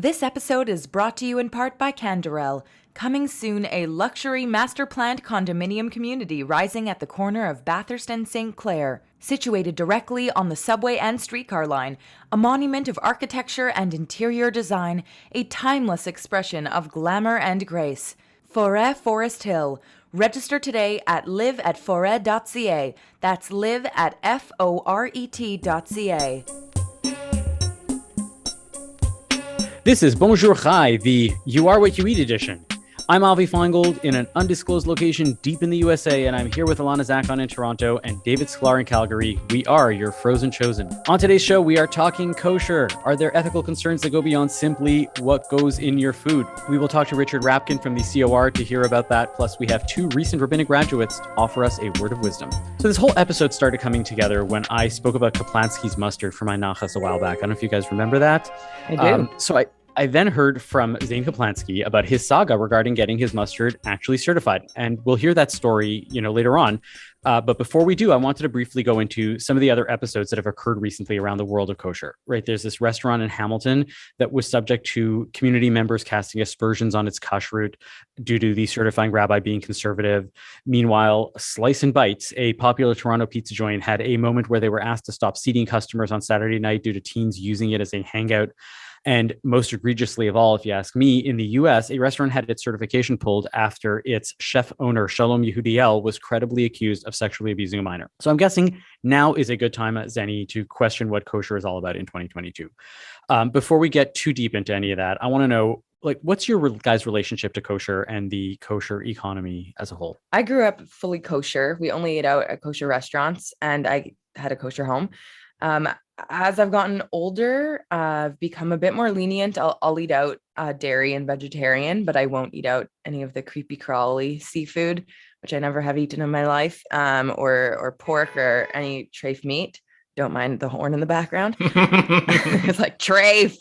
This episode is brought to you in part by Canderel. Coming soon, a luxury master-planned condominium community rising at the corner of Bathurst and St. Clair. Situated directly on the subway and streetcar line, a monument of architecture and interior design, a timeless expression of glamour and grace. Forêt Forest Hill. Register today at live@forêt.ca. That's live@FORET.ca. This is Bonjour Chai, the You Are What You Eat edition. I'm Avi Feingold in an undisclosed location deep in the USA, and I'm here with Alana Zakon in Toronto and David Sklar in Calgary. We are your frozen chosen. On today's show, we are talking kosher. Are there ethical concerns that go beyond simply what goes in your food? We will talk to Richard Rabkin from the COR to hear about that. Plus, we have two recent rabbinic graduates to offer us a word of wisdom. So this whole episode started coming together when I spoke about Kaplansky's mustard for my nachas a while back. I don't know if you guys remember that. I do. I then heard from Zane Kaplansky about his saga regarding getting his mustard actually certified. And we'll hear that story, later on. But before we do, I wanted to briefly go into some of the other episodes that have occurred recently around the world of kosher, right? There's this restaurant in Hamilton that was subject to community members casting aspersions on its kashrut due to the certifying rabbi being conservative. Meanwhile, Slice and Bites, a popular Toronto pizza joint, had a moment where they were asked to stop seating customers on Saturday night due to teens using it as a hangout. And most egregiously of all, if you ask me, in the US, a restaurant had its certification pulled after its chef owner, Shalom Yehudiel, was credibly accused of sexually abusing a minor. So I'm guessing now is a good time, Zenny, to question what kosher is all about in 2022. Before we get too deep into any of that, I want to know, what's your guys' relationship to kosher and the kosher economy as a whole? I grew up fully kosher. We only ate out at kosher restaurants, and I had a kosher home. As I've gotten older, I've become a bit more lenient. I'll eat out dairy and vegetarian, but I won't eat out any of the creepy crawly seafood, which I never have eaten in my life, or pork or any trafe meat. Don't mind the horn in the background. It's like trafe.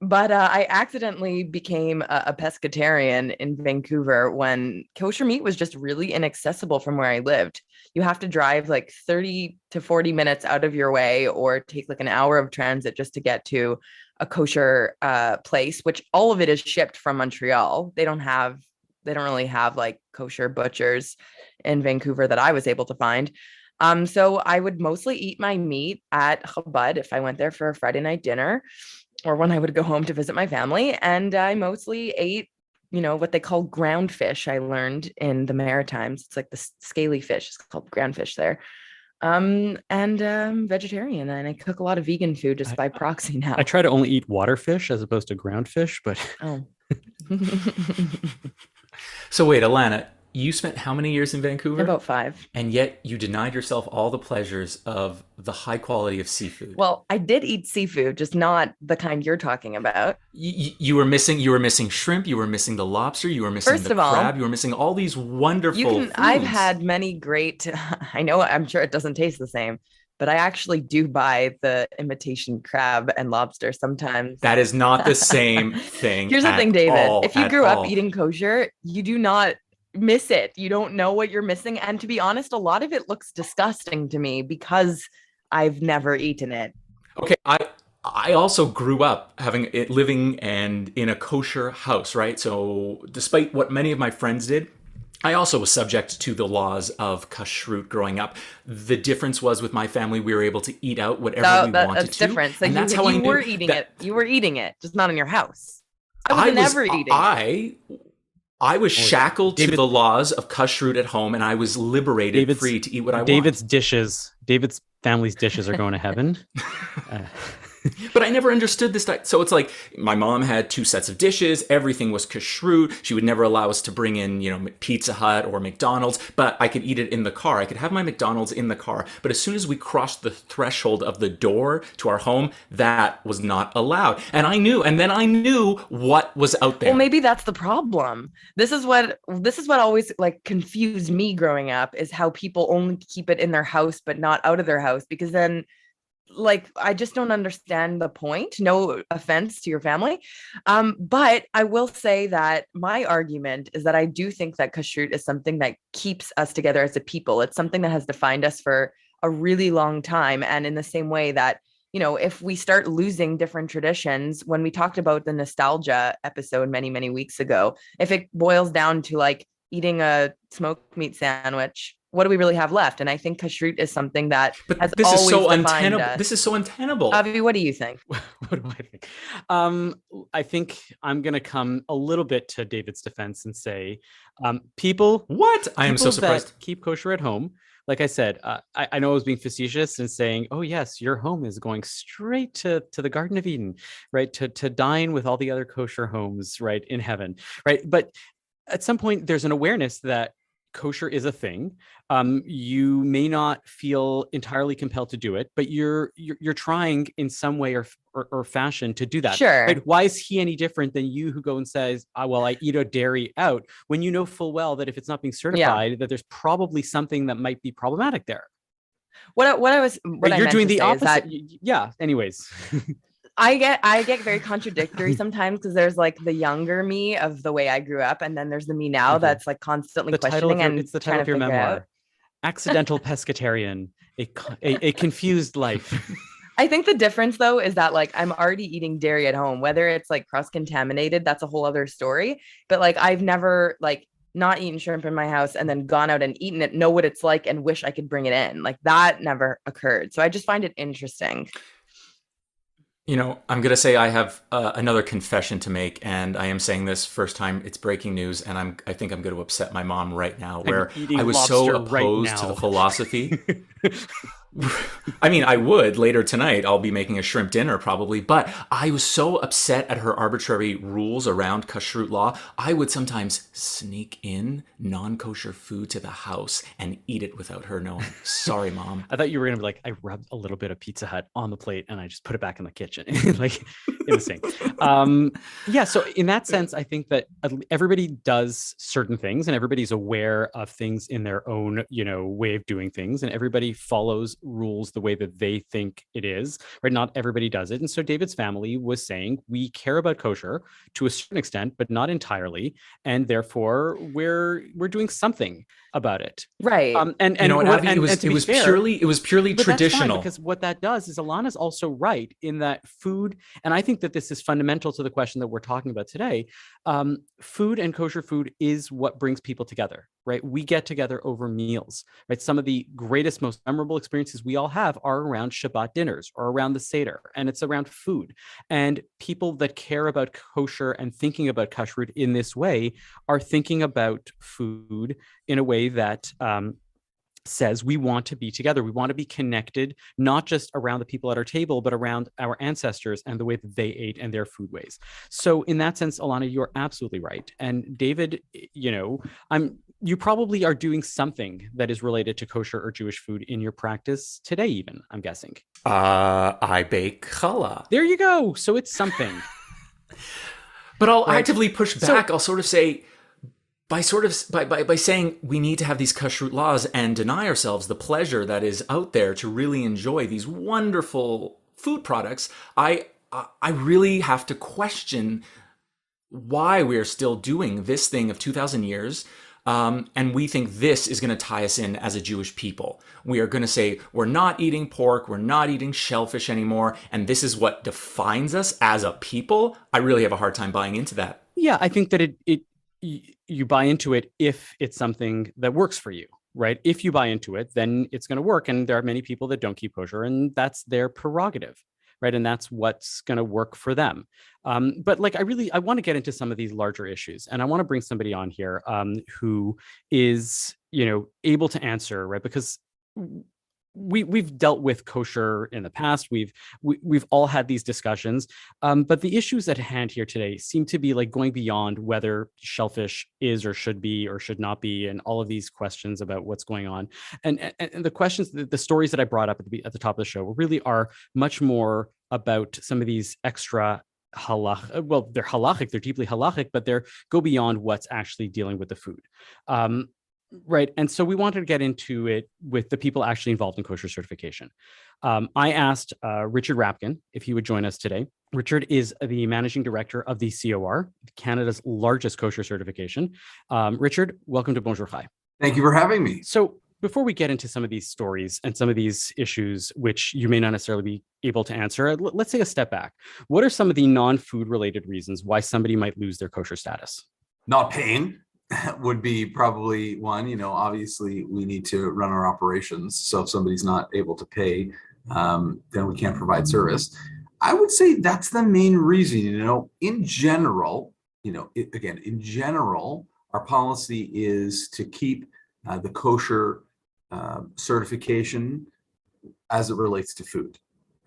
But I accidentally became a pescatarian in Vancouver when kosher meat was just really inaccessible from where I lived. You have to drive like 30 to 40 minutes out of your way or take like an hour of transit just to get to a kosher place, which all of it is shipped from Montreal. They don't really have like kosher butchers in Vancouver that I was able to find. So I would mostly eat my meat at Chabad if I went there for a Friday night dinner or when I would go home to visit my family. And I mostly ate, what they call ground fish. I learned in the Maritimes. It's like the scaly fish. It's called ground fish there. And vegetarian. And I cook a lot of vegan food just by proxy now. I try to only eat water fish as opposed to ground fish, but... Oh. So wait, Alana, you spent how many years in Vancouver? About 5. And yet you denied yourself all the pleasures of the high quality of seafood. Well, I did eat seafood, just not the kind you're talking about. You were missing shrimp, you were missing the lobster, you were missing the crab, you were missing all these wonderful foods. I've had many great, I'm sure it doesn't taste the same, but I actually do buy the imitation crab and lobster sometimes. That is not the same thing. Here's the thing, David. If you grew up eating kosher, you do not miss it. You don't know what you're missing. And to be honest, a lot of it looks disgusting to me because I've never eaten it. Okay, I also grew up living and in a kosher house, right? So despite what many of my friends did, I also was subject to the laws of kashrut growing up. The difference was with my family, we were able to eat out whatever we wanted that's to. Different. So and that's how you were eating it. You were eating it, just not in your house. I was never eating it. I was shackled to the laws of kashrut at home, and I was liberated, free to eat what I want. David's family's dishes are going to heaven. But I never understood this. So it's like my mom had 2 sets of dishes. Everything was kashrut. She would never allow us to bring in, Pizza Hut or McDonald's, but I could eat it in the car. I could have my McDonald's in the car. But as soon as we crossed the threshold of the door to our home, that was not allowed. And I knew what was out there. Well, maybe that's the problem. This is what always confused me growing up, is how people only keep it in their house, but not out of their house, because then I just don't understand the point. No offense to your family. But I will say that my argument is that I do think that kashrut is something that keeps us together as a people. It's something that has defined us for a really long time. And in the same way that, if we start losing different traditions, when we talked about the nostalgia episode many, many weeks ago, if it boils down to like eating a smoked meat sandwich, what do we really have left? And I think kashrut is something that has this always is so defined untenable. us. This is so untenable. Avi, what do you think? What do I think? I think I'm going to come a little bit to David's defense and say, people. What? I am so surprised. That keep kosher at home. Like I said, I know I was being facetious and saying, oh, yes, your home is going straight to the Garden of Eden, right? To dine with all the other kosher homes, right, in heaven, right? But at some point, there's an awareness that kosher is a thing. You may not feel entirely compelled to do it, but you're trying in some way or fashion to do that. Sure. Right? Why is he any different than you who go and says, well, I eat a dairy out, when you know full well that if it's not being certified, that there's probably something that might be problematic there. You're doing the opposite. Anyways. I get very contradictory sometimes because there's like the younger me of the way I grew up, and then there's the me now that's like constantly questioning. It's the title of your memoir, Accidental Pescatarian, a confused life. I think the difference though is that like I'm already eating dairy at home, whether it's like cross-contaminated, that's a whole other story. But like I've never like not eaten shrimp in my house and then gone out and eaten it, know what it's like and wish I could bring it in. Like that never occurred. So I just find it interesting. I'm going to say I have another confession to make, and I am saying this first time it's breaking news, and I think I'm going to upset my mom right now, where I was so opposed to the philosophy. I mean, I would later tonight. I'll be making a shrimp dinner probably, but I was so upset at her arbitrary rules around kashrut law. I would sometimes sneak in non-kosher food to the house and eat it without her knowing. Sorry, Mom. I thought you were going to be like, I rubbed a little bit of Pizza Hut on the plate and I just put it back in the kitchen, like in the sink. So in that sense, I think that everybody does certain things and everybody's aware of things in their own, way of doing things, and everybody follows rules the way that they think it is, right? Not everybody does it. And so David's family was saying, we care about kosher to a certain extent, but not entirely. And therefore we're doing something about it. Right. It was purely traditional. Because what that does is Alana's also right in that food, and I think that this is fundamental to the question that we're talking about today. Food and kosher food is what brings people together, right? We get together over meals, right? Some of the greatest, most memorable experiences we all have are around Shabbat dinners or around the Seder, and it's around food. And people that care about kosher and thinking about kashrut in this way are thinking about food in a way that says we want to be together. We want to be connected, not just around the people at our table, but around our ancestors and the way that they ate and their food ways. So in that sense, Alana, you're absolutely right. And David, you probably are doing something that is related to kosher or Jewish food in your practice today, even, I'm guessing. I bake challah. There you go. So it's something. But I'll actively push back. I'll sort of say, by saying we need to have these kashrut laws and deny ourselves the pleasure that is out there to really enjoy these wonderful food products, I really have to question why we're still doing this thing of 2,000 years. And we think this is going to tie us in as a Jewish people. We are going to say, we're not eating pork, we're not eating shellfish anymore, and this is what defines us as a people. I really have a hard time buying into that. Yeah, I think that you buy into it if it's something that works for you, right? If you buy into it, then it's going to work. And there are many people that don't keep kosher, and that's their prerogative, right? And that's what's going to work for them. But like, I want to get into some of these larger issues, and I want to bring somebody on here who is, able to answer, right? Because we've dealt with kosher in the past. We've all had these discussions, but the issues at hand here today seem to be like going beyond whether shellfish is or should be or should not be, and all of these questions about what's going on. And the questions, the stories that I brought up at the top of the show really are much more about some of these extra halach. They're halachic, they're deeply halachic, but they go beyond what's actually dealing with the food. Right. And so we wanted to get into it with the people actually involved in kosher certification. I asked Richard Rabkin if he would join us today. Richard is the managing director of the COR, Canada's largest kosher certification. Richard, welcome to Bonjour Chai. Thank you for having me. So Before we get into some of these stories and some of these issues, which you may not necessarily be able to answer, let's take a step back. What are some of the non-food related reasons why somebody might lose their kosher status? Not paying would be probably one. Obviously we need to run our operations. So if somebody's not able to pay, then we can't provide service. I would say that's the main reason. In general, in general, our policy is to keep the kosher certification as it relates to food.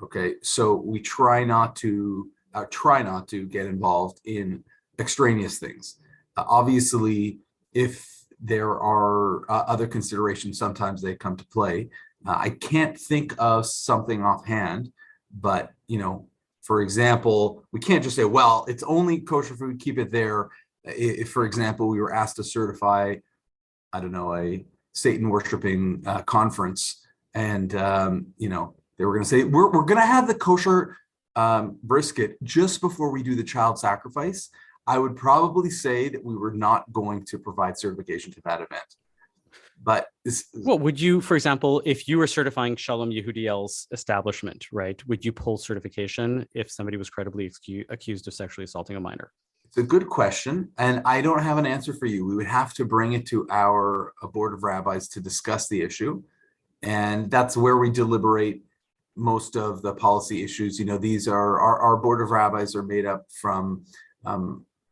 Okay, so we try not to get involved in extraneous things. Obviously, if there are other considerations, sometimes they come to play. I can't think of something offhand, but for example, we can't just say, well, it's only kosher food, keep it there. If, for example, we were asked to certify, I don't know, a Satan worshiping conference, and they were going to say we're going to have the kosher brisket just before we do the child sacrifice, I would probably say that we were not going to provide certification to that event. But would you, for example, if you were certifying Shalom Yehudiel's establishment, right, would you pull certification if somebody was credibly accused of sexually assaulting a minor? It's a good question, and I don't have an answer for you. We would have to bring it to our board of rabbis to discuss the issue, and that's where we deliberate most of the policy issues. These are our board of rabbis are made up from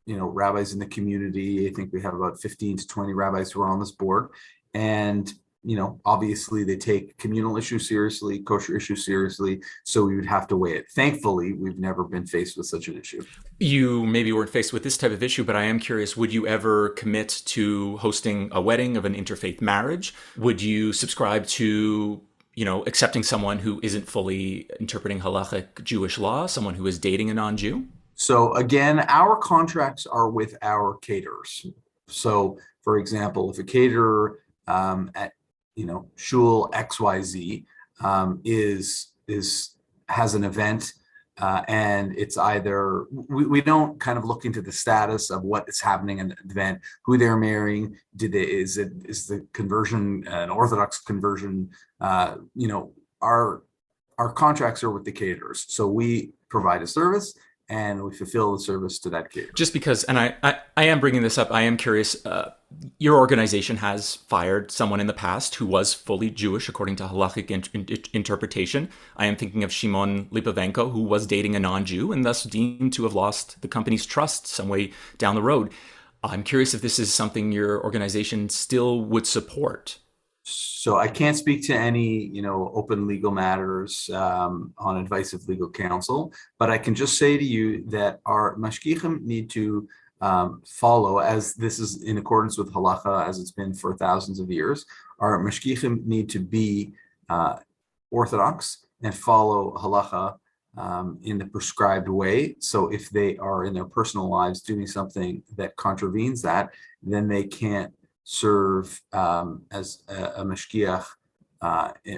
rabbis in the community. I think we have about 15 to 20 rabbis who are on this board, and obviously they take communal issues seriously, kosher issues seriously, so we would have to weigh it. Thankfully, we've never been faced with such an issue. You maybe weren't faced with this type of issue, but I am curious, would you ever commit to hosting a wedding of an interfaith marriage? Would you subscribe to, accepting someone who isn't fully interpreting halachic Jewish law, someone who is dating a non-Jew? So again, our contracts are with our caterers. So for example, if a caterer at Shul XYZ has an event, and it's either we don't kind of look into the status of what is happening in the event, who they're marrying, is the conversion an Orthodox conversion? Our contracts are with the caterers, so we provide a service and we fulfill the service to that caterer. Just because, and I am bringing this up, I am curious, your organization has fired someone in the past who was fully Jewish according to halachic interpretation. I am thinking of Shimon Lipovenko, who was dating a non-Jew and thus deemed to have lost the company's trust some way down the road. I'm curious if this is something your organization still would support. So I can't speak to any, open legal matters on advice of legal counsel, but I can just say to you that our mashgichim need to follow, as this is in accordance with halacha, as it's been for thousands of years. Our mashgichim need to be Orthodox and follow halacha in the prescribed way. So if they are in their personal lives doing something that contravenes that, then they can't serve as a mashgiach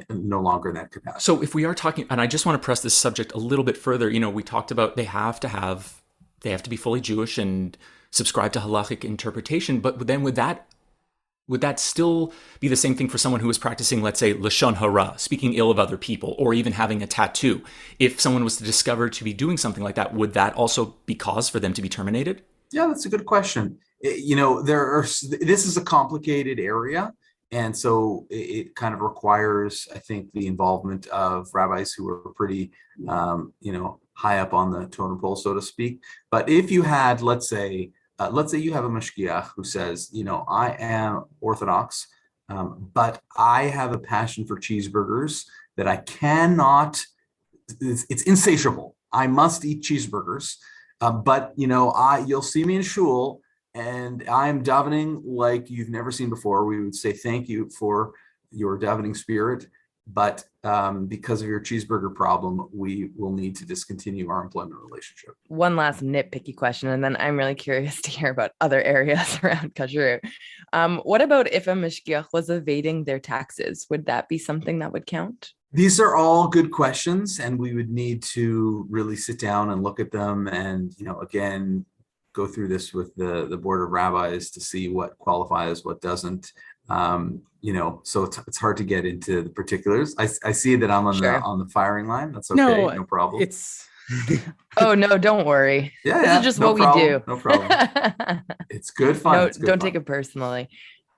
no longer in that capacity. So if we are talking, and I just want to press this subject a little bit further, we talked about they have to be fully Jewish and subscribe to halachic interpretation, but then would that still be the same thing for someone who is practicing, let's say, lashon hara, speaking ill of other people, or even having a tattoo? If someone was to discover to be doing something like that, would that also be cause for them to be terminated? Yeah, that's a good question. This is a complicated area, and so it kind of requires, I think, the involvement of rabbis who are pretty, high up on the totem pole, so to speak. But if you had, let's say you have a mashgiach who says, I am Orthodox, but I have a passion for cheeseburgers that I cannot. It's insatiable. I must eat cheeseburgers, but you'll see me in shul, and I'm davening like you've never seen before. We would say thank you for your davening spirit, but because of your cheeseburger problem, we will need to discontinue our employment relationship. One last nitpicky question, and then I'm really curious to hear about other areas around Kashruth. What about if a mashgiach was evading their taxes? Would that be something that would count? These are all good questions, and we would need to really sit down and look at them and, again, go through this with the board of rabbis to see what qualifies, what doesn't. So it's hard to get into the particulars. I see that I'm Sure. on the firing line. That's okay, No, no problem. it's Oh no, don't worry. Yeah, This is yeah, just no what we problem, do. no problem. It's good fun. No, It's good don't take fun. it personally.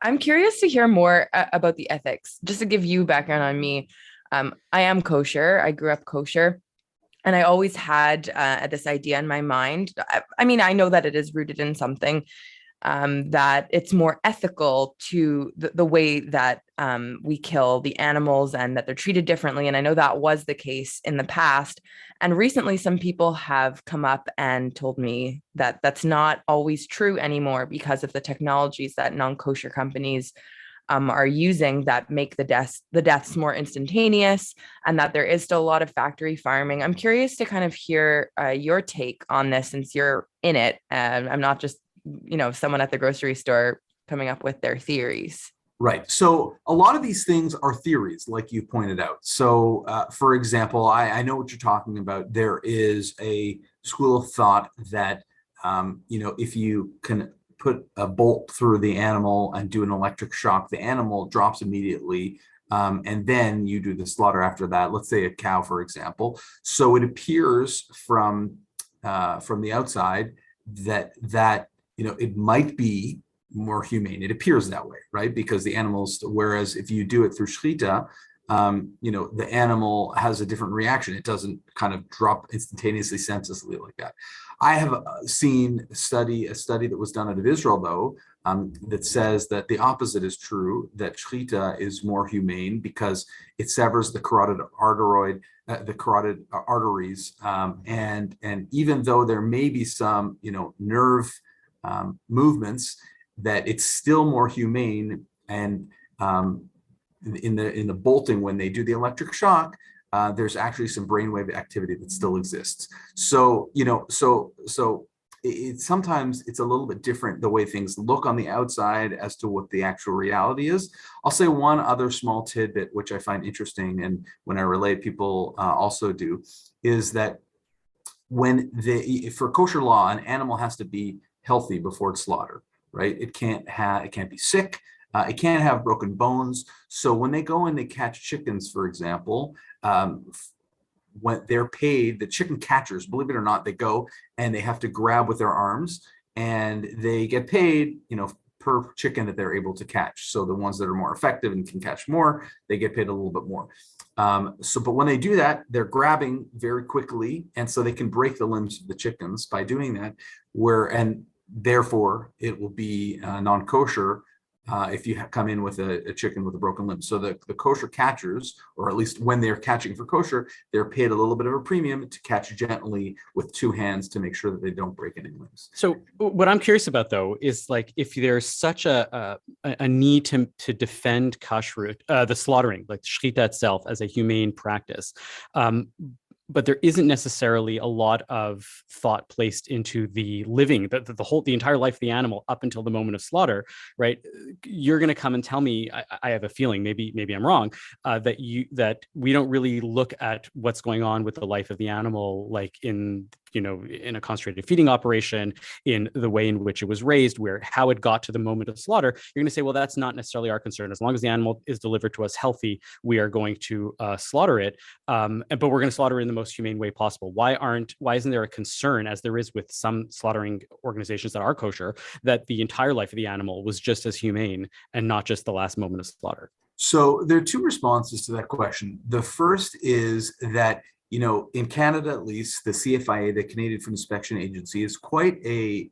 I'm curious to hear more about the ethics. Just to give you background on me, I am kosher. I grew up kosher. And I always had this idea in my mind. I mean, I know that it is rooted in something, that it's more ethical to the way that we kill the animals and that they're treated differently. And I know that was the case in the past. And recently, some people have come up and told me that that's not always true anymore because of the technologies that non-kosher companies are using that make the deaths more instantaneous, and that there is still a lot of factory farming. I'm curious to kind of hear your take on this since you're in it. I'm not just someone at the grocery store coming up with their theories. Right. So a lot of these things are theories, like you pointed out. So, for example, I know what you're talking about. There is a school of thought that, if you can put a bolt through the animal and do an electric shock, the animal drops immediately. And then you do the slaughter after that. Let's say a cow, for example. So it appears from the outside that it might be more humane. It appears that way, right? Because the animals, whereas if you do it through shechita, the animal has a different reaction. It doesn't kind of drop instantaneously, senselessly like that. I have seen a study that was done out of Israel, though, that says that the opposite is true, that shechita is more humane because it severs the carotid arteries. And even though there may be some, nerve movements, that it's still more humane. And in the bolting, when they do the electric shock, there's actually some brainwave activity that still exists. So sometimes it's a little bit different the way things look on the outside as to what the actual reality is. I'll say one other small tidbit which I find interesting, and when I relate, people also do, is that for kosher law, an animal has to be healthy before it's slaughtered. Right? It can't be sick. It can't have broken bones. So when they go and they catch chickens, for example, when they're paid, the chicken catchers, believe it or not, they go and they have to grab with their arms, and they get paid, per chicken that they're able to catch. So the ones that are more effective and can catch more, they get paid a little bit more. But when they do that, they're grabbing very quickly, and so they can break the limbs of the chickens by doing that. And therefore, it will be non-kosher if you come in with a chicken with a broken limb. So the kosher catchers, or at least when they're catching for kosher, they're paid a little bit of a premium to catch gently with two hands to make sure that they don't break any limbs. So what I'm curious about, though, is like if there's such a need to defend kashrut, the slaughtering, like shechita itself, as a humane practice. But there isn't necessarily a lot of thought placed into the living, the entire life of the animal up until the moment of slaughter, right? You're going to come and tell me, I have a feeling, maybe I'm wrong, that we don't really look at what's going on with the life of the animal, like in a concentrated feeding operation, in the way in which it was raised, how it got to the moment of slaughter. You're going to say, well, that's not necessarily our concern. As long as the animal is delivered to us healthy, we are going to slaughter it. But we're going to slaughter it in the most humane way possible. Why isn't there a concern, as there is with some slaughtering organizations that are kosher, that the entire life of the animal was just as humane and not just the last moment of slaughter? So there are two responses to that question. The first is that, in Canada, at least, the CFIA, the Canadian Food Inspection Agency, is quite a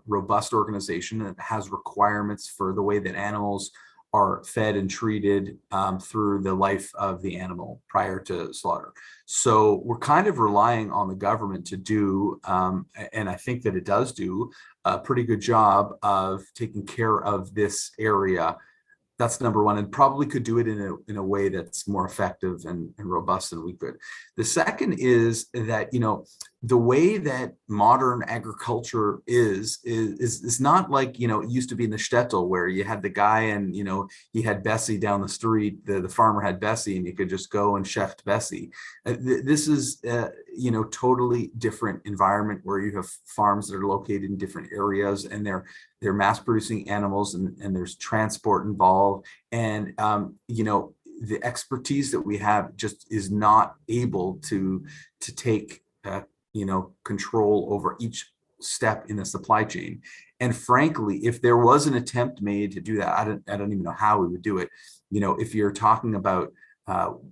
robust organization that has requirements for the way that animals are fed and treated through the life of the animal prior to slaughter. So we're kind of relying on the government to do, and I think that it does do, a pretty good job of taking care of this area. That's number one, and probably could do it in a way that's more effective and robust than we could. The second is that, the way that modern agriculture is not like, it used to be in the shtetl where you had the guy and, he had Bessie down the street, the farmer had Bessie and you could just go and shecht Bessie. This is, totally different environment where you have farms that are located in different areas and they're mass producing animals and there's transport involved. And, the expertise that we have just is not able to take control over each step in the supply chain. And frankly, if there was an attempt made to do that, I don't even know how we would do it. If you're talking about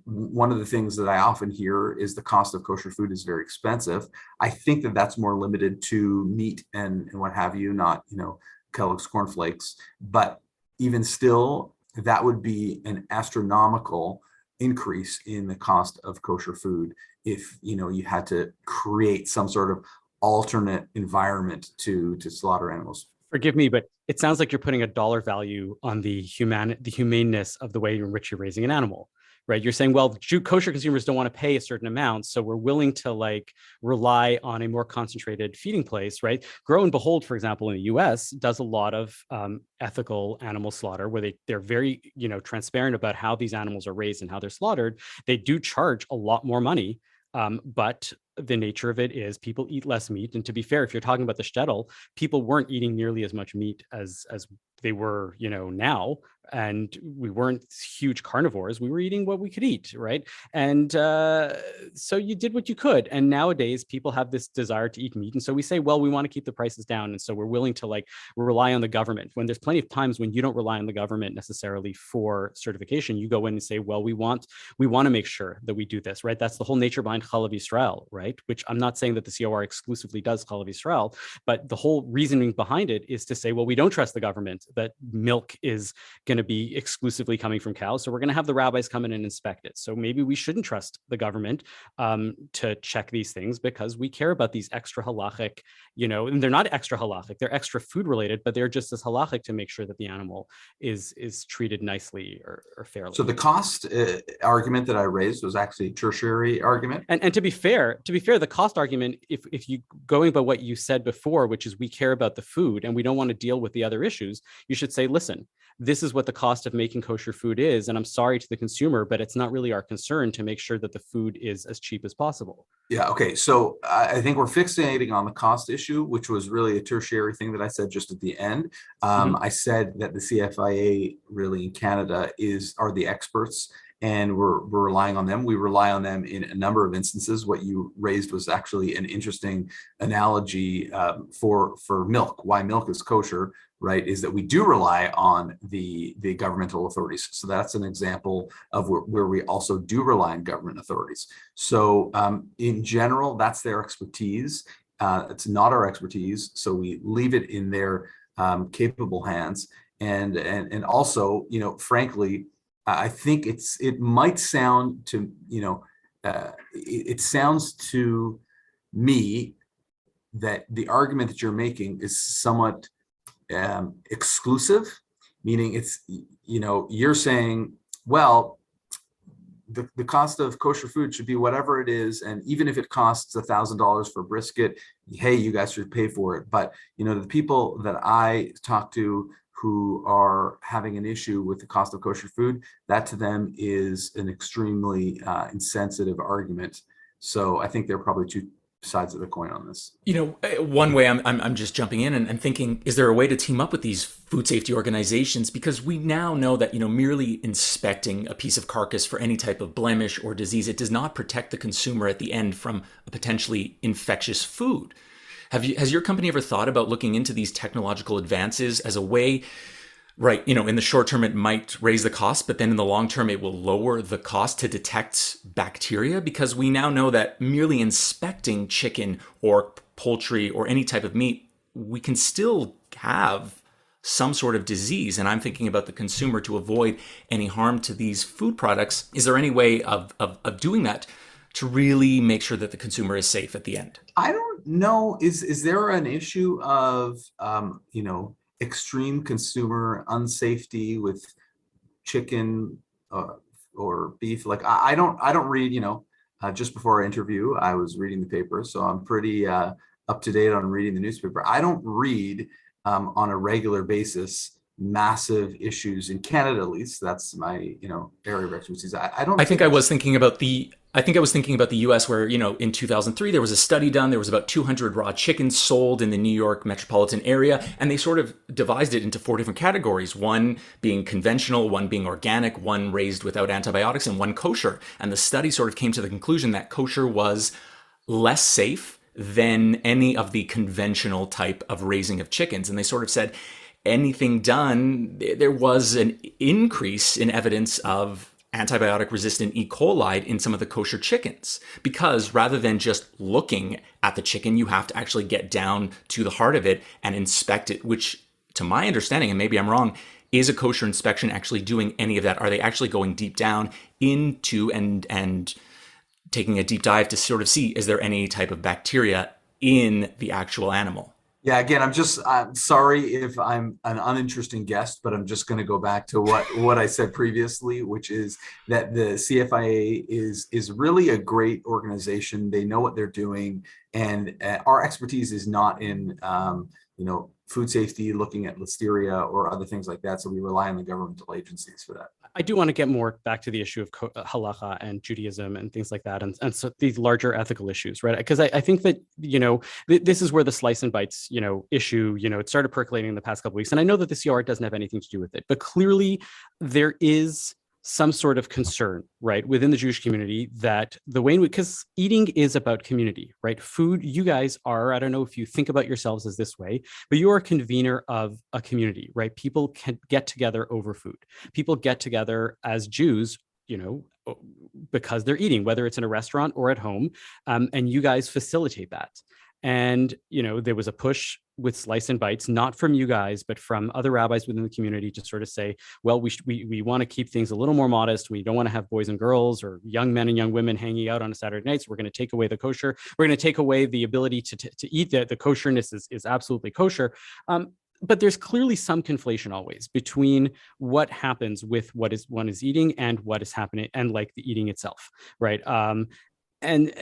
one of the things that I often hear is the cost of kosher food is very expensive. I think that that's more limited to meat and what have you, not, Kellogg's cornflakes. But even still, that would be an astronomical increase in the cost of kosher food if you had to create some sort of alternate environment to slaughter animals. Forgive me, but it sounds like you're putting a dollar value on the humaneness of the way in which you're raising an animal, right? You're saying, well, kosher consumers don't want to pay a certain amount, so we're willing to rely on a more concentrated feeding place, right? Grow and Behold, for example, in the U.S. does a lot of ethical animal slaughter where they're very, transparent about how these animals are raised and how they're slaughtered. They do charge a lot more money. But the nature of it is people eat less meat. And to be fair, if you're talking about the shtetl, people weren't eating nearly as much meat as they were, now. And we weren't huge carnivores. We were eating what we could eat, right? And so you did what you could. And nowadays, people have this desire to eat meat. And so we say, well, we want to keep the prices down. And so we're willing to rely on the government. When there's plenty of times when you don't rely on the government necessarily for certification, you go in and say, well, we want to make sure that we do this, right? That's the whole nature behind Chalav Yisrael, right? Which I'm not saying that the COR exclusively does Chalav Yisrael, but the whole reasoning behind it is to say, well, we don't trust the government that milk is going to be exclusively coming from cows. So we're going to have the rabbis come in and inspect it. So maybe we shouldn't trust the government to check these things because we care about these extra halachic, and they're not extra halachic, they're extra food related, but they're just as halachic to make sure that the animal is treated nicely or fairly. So the cost argument that I raised was actually a tertiary argument. And to be fair, the cost argument, if you going by what you said before, which is we care about the food and we don't want to deal with the other issues, you should say, listen, this is what the cost of making kosher food is. And I'm sorry to the consumer, but it's not really our concern to make sure that the food is as cheap as possible. Yeah. Okay. So I think we're fixating on the cost issue, which was really a tertiary thing that I said just at the end. I said that the CFIA really in Canada are the experts and we're relying on them. We rely on them in a number of instances. What you raised was actually an interesting analogy for milk, why milk is kosher, right, is that we do rely on the governmental authorities. So that's an example of where we also do rely on government authorities. So in general, that's their expertise. It's not our expertise. So we leave it in their capable hands. And also, frankly, I think it might sound to, it sounds to me that the argument that you're making is somewhat exclusive, meaning it's, you're saying, well, the cost of kosher food should be whatever it is. And even if it costs $1,000 for brisket, hey, you guys should pay for it. But, the people that I talk to who are having an issue with the cost of kosher food, that to them is an extremely insensitive argument. So I think there are probably two sides of the coin on this. One way I'm just jumping in and thinking, is there a way to team up with these food safety organizations? Because we now know that, merely inspecting a piece of carcass for any type of blemish or disease, it does not protect the consumer at the end from a potentially infectious food. Has your company ever thought about looking into these technological advances as a way, right, in the short term, it might raise the cost, but then in the long term, it will lower the cost to detect bacteria? Because we now know that merely inspecting chicken or poultry or any type of meat, we can still have some sort of disease. And I'm thinking about the consumer to avoid any harm to these food products. Is there any way of doing that to really make sure that the consumer is safe at the end? I don't know. Is there an issue of, extreme consumer unsafety with chicken or beef? Like I don't read, just before our interview, I was reading the paper, so I'm pretty up to date on reading the newspaper. I don't read on a regular basis massive issues in Canada, at least. That's my area of expertise. I don't. I think I was thinking about the US, where, in 2003, there was a study done. There was about 200 raw chickens sold in the New York metropolitan area. And they sort of devised it into 4 different categories, one being conventional, one being organic, one raised without antibiotics, and one kosher. And the study sort of came to the conclusion that kosher was less safe than any of the conventional type of raising of chickens. And they sort of said anything done, there was an increase in evidence of antibiotic resistant E. coli in some of the kosher chickens, because rather than just looking at the chicken, you have to actually get down to the heart of it and inspect it, which, to my understanding, and maybe I'm wrong, is a kosher inspection actually doing any of that? Are they actually going deep down into and taking a deep dive to sort of see, is there any type of bacteria in the actual animal? Yeah, again, I'm sorry if I'm an uninteresting guest, but I'm just going to go back to what I said previously, which is that the CFIA is really a great organization. They know what they're doing, and our expertise is not in food safety, looking at listeria or other things like that. So we rely on the governmental agencies for that. I do want to get more back to the issue of halacha and Judaism and things like that, and so these larger ethical issues, right? Because I think that this is where the slice and bites issue it started percolating in the past couple of weeks, and I know that the CR doesn't have anything to do with it, but clearly there is some sort of concern, right, within the Jewish community that the way because eating is about community, right? Food, you guys are, I don't know if you think about yourselves as this way, but you are a convener of a community, right? People can get together over food. People get together as Jews, because they're eating, whether it's in a restaurant or at home, and you guys facilitate that. And, there was a push with Slice and Bites, not from you guys, but from other rabbis within the community to sort of say, well, we want to keep things a little more modest. We don't want to have boys and girls or young men and young women hanging out on a Saturday night. So we're going to take away the kosher. We're going to take away the ability to eat. The kosherness is absolutely kosher. But there's clearly some conflation always between what happens with one is eating and what is happening and like the eating itself, right? And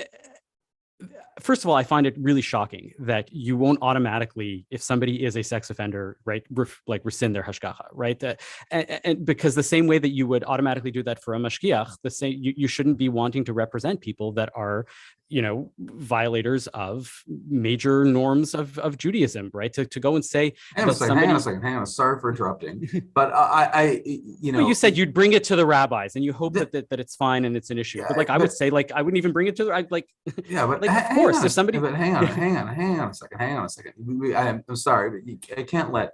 first of all, I find it really shocking that you won't automatically, if somebody is a sex offender, right, rescind their hashgacha, right? And because the same way that you would automatically do that for a mashgiach, the same you shouldn't be wanting to represent people that are, violators of major norms of Judaism, right? To go and say, hang on a second. Sorry for interrupting, but well, you said you'd bring it to the rabbis and you hope that it's fine and it's an issue. Yeah, but I would say, I wouldn't even bring it to yeah, but of course, there's somebody. But hang on a second. I'm sorry, but I can't let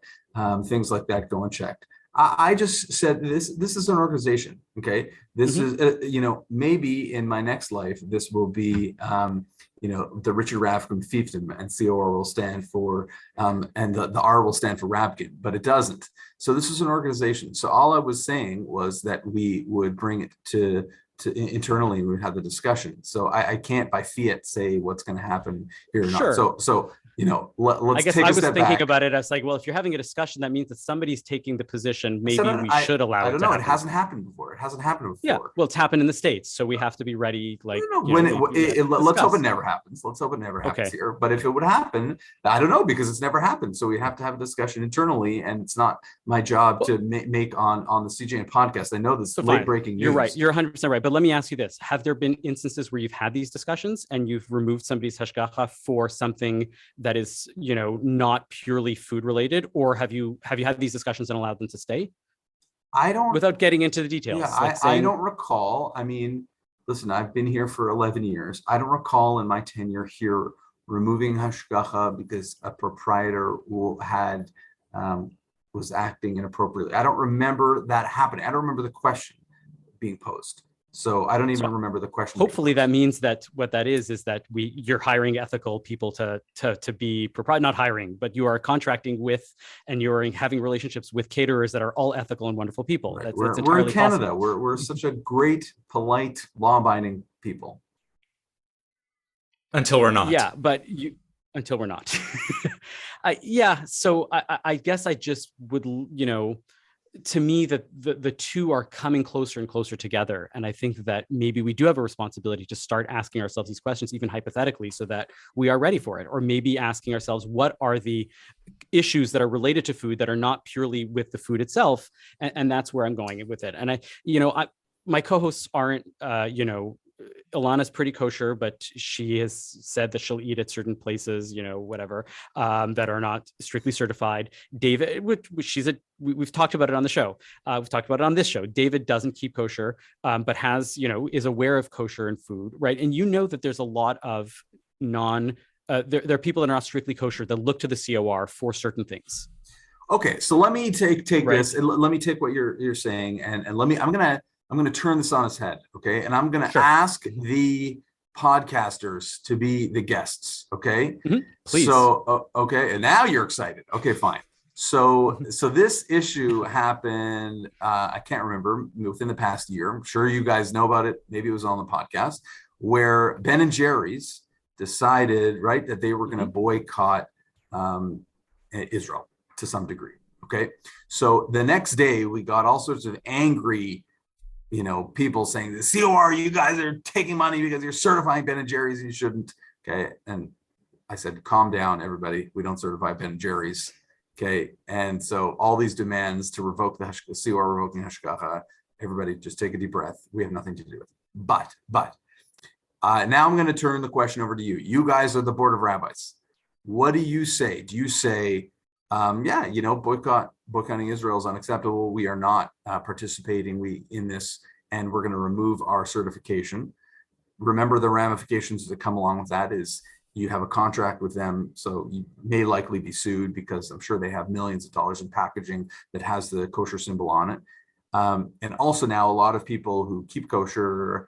things like that go unchecked. I just said this is an organization. Okay. This is, maybe in my next life, this will be, the Richard Rabkin fiefdom, and COR will stand for, and the R will stand for Rabkin, but it doesn't. So this is an organization. So all I was saying was that we would bring it to internally, we would have the discussion. So I can't by fiat say what's going to happen here or sure. not. So let's I guess take I a was step thinking back. about it as well, if you're having a discussion, that means that somebody's taking the position. Maybe we should allow it. I don't know. It hasn't happened before. Yeah. Well, it's happened in the States. So we have to be ready. Let's hope it never happens. Let's hope it never happens here. But if it would happen, I don't know, because it's never happened. So we have to have a discussion internally, and it's not my job to make on the CJN podcast. I know this late breaking news. You're right. You're 100% right. But let me ask you this. Have there been instances where you've had these discussions and you've removed somebody's hashgacha for something that is, not purely food related, or have you had these discussions and allowed them to stay? I don't, without getting into the details. Yeah, I don't recall. I mean, listen, I've been here for 11 years. I don't recall in my tenure here removing hashgacha because a proprietor was acting inappropriately. I don't remember that happening. I don't remember the question being posed. So I don't even remember the question. Hopefully that means that what that is that you're hiring ethical people to be not hiring, but you are contracting with, and you're having relationships with caterers that are all ethical and wonderful people. Right. We're in Canada. We're such a great, polite, law-abiding people. Until we're not. Yeah, until we're not. Yeah. So I guess I just would, to me, that the two are coming closer and closer together. And I think that maybe we do have a responsibility to start asking ourselves these questions, even hypothetically, so that we are ready for it. Or maybe asking ourselves, what are the issues that are related to food that are not purely with the food itself? And that's where I'm going with it. And my co-hosts aren't, Ilana's pretty kosher, but she has said that she'll eat at certain places, whatever, that are not strictly certified. David, we've talked about it on the show. We've talked about it on this show. David doesn't keep kosher, but is aware of kosher and food, right? And that there's a lot of there are people that are not strictly kosher that look to the COR for certain things. Okay, so let me take right. this, and let me take what you're saying, and I'm gonna turn this on its head, okay? And I'm gonna ask the podcasters to be the guests, okay? Mm-hmm. Please. So okay, and now you're excited. Okay, fine. So this issue happened. I can't remember, within the past year. I'm sure you guys know about it. Maybe it was on the podcast, where Ben and Jerry's decided, right, that they were going to boycott Israel to some degree. Okay, so the next day we got all sorts of angry, people saying, the COR, you guys are taking money because you're certifying Ben and Jerry's and you shouldn't. Okay, and I said, calm down, everybody. We don't certify Ben and Jerry's. Okay, and so all these demands to revoke the COR revoking Hashgacha, everybody just take a deep breath. We have nothing to do with it. But now I'm going to turn the question over to you. You guys are the board of rabbis. What do you say? Do you say, boycotting Israel is unacceptable. We are not participating in this, and we're going to remove our certification. Remember, the ramifications that come along with that is you have a contract with them, so you may likely be sued, because I'm sure they have millions of dollars in packaging that has the kosher symbol on it. And also now a lot of people who keep kosher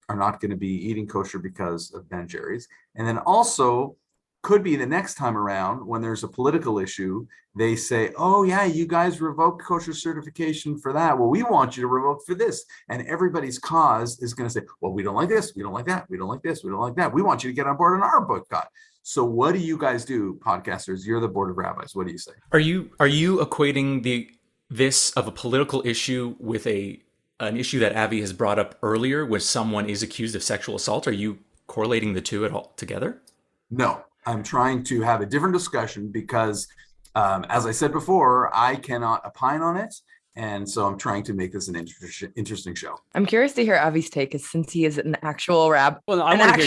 are not going to be eating kosher because of Ben Jerry's. And then also could be the next time around when there's a political issue, they say, oh yeah, you guys revoked kosher certification for that. Well, we want you to revoke for this. And everybody's cause is going to say, well, we don't like this. We don't like that. We don't like this. We don't like that. We want you to get on board on our boycott. So what do you guys do, podcasters? You're the board of rabbis. What do you say? Are you equating this of a political issue with an issue that Avi has brought up earlier, where someone is accused of sexual assault? Are you correlating the two at all together? No, I'm trying to have a different discussion because, as I said before, I cannot opine on it. And so I'm trying to make this an interesting show. I'm curious to hear Avi's take, since he is an actual rabbi. Well, no, I want to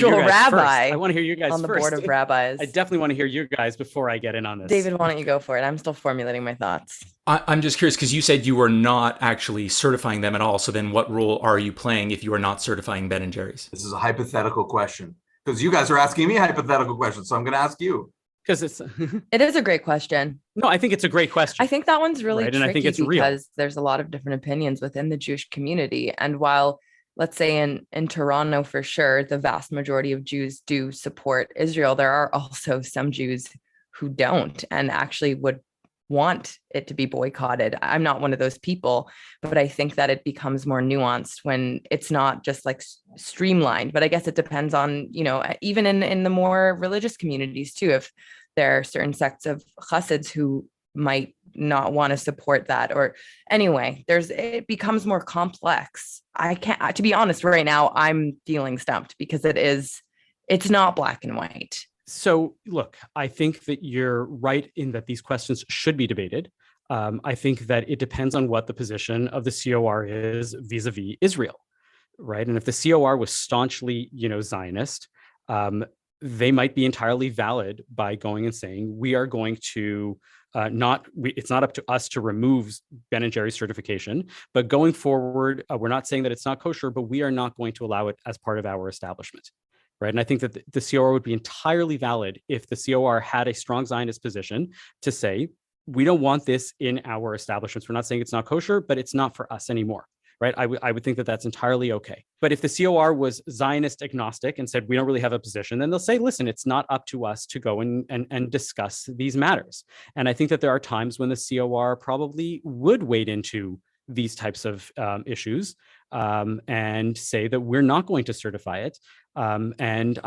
hear you guys on the first. board of rabbis. I definitely want to hear you guys before I get in on this. David, why don't you go for it? I'm still formulating my thoughts. I'm just curious, because you said you were not actually certifying them at all. So then what role are you playing if you are not certifying Ben and Jerry's? This is a hypothetical question, because you guys are asking me hypothetical questions. So I'm going to ask you. Because it is a great question. No, I think it's a great question. I think that one's really tricky, and I think it's because there's a lot of different opinions within the Jewish community. And while, let's say in Toronto, for sure, the vast majority of Jews do support Israel, there are also some Jews who don't and actually would want it to be boycotted. I'm not one of those people, but I think that it becomes more nuanced when it's not just like streamlined. But I guess it depends on, even in the more religious communities too, if there are certain sects of Chassids who might not want to support that, or anyway, it becomes more complex. I can't, to be honest, right now, I'm feeling stumped because it's not black and white. So look, I think that you're right in that these questions should be debated. I think that it depends on what the position of the COR is vis-a-vis Israel, right? And if the COR was staunchly, Zionist, they might be entirely valid by going and saying, we are going to it's not up to us to remove Ben and Jerry's certification, but going forward, we're not saying that it's not kosher, but we are not going to allow it as part of our establishment. Right. And I think that the COR would be entirely valid if the COR had a strong Zionist position to say, we don't want this in our establishments. We're not saying it's not kosher, but it's not for us anymore. Right. I would think that that's entirely OK. But if the COR was Zionist agnostic and said, we don't really have a position, then they'll say, listen, it's not up to us to go and discuss these matters. And I think that there are times when the COR probably would wade into these types of issues and say that we're not going to certify it And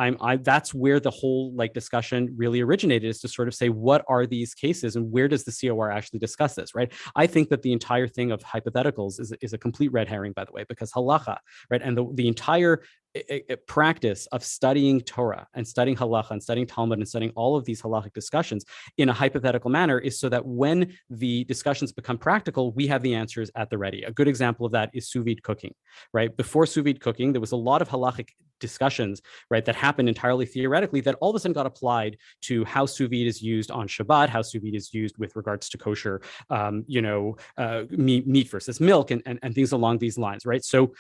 that's where the whole like discussion really originated, is to sort of say, what are these cases and where does the COR actually discuss this, right? I think that the entire thing of hypotheticals is a complete red herring, by the way, because halacha, right, and the entire practice of studying Torah and studying halacha and studying Talmud and studying all of these halachic discussions in a hypothetical manner is so that when the discussions become practical, we have the answers at the ready. A good example of that is sous vide cooking, right? Before sous vide cooking, there was a lot of halachic discussions, right, that happened entirely theoretically that all of a sudden got applied to how sous vide is used on Shabbat, how sous vide is used with regards to kosher, meat versus milk and things along these lines, right? So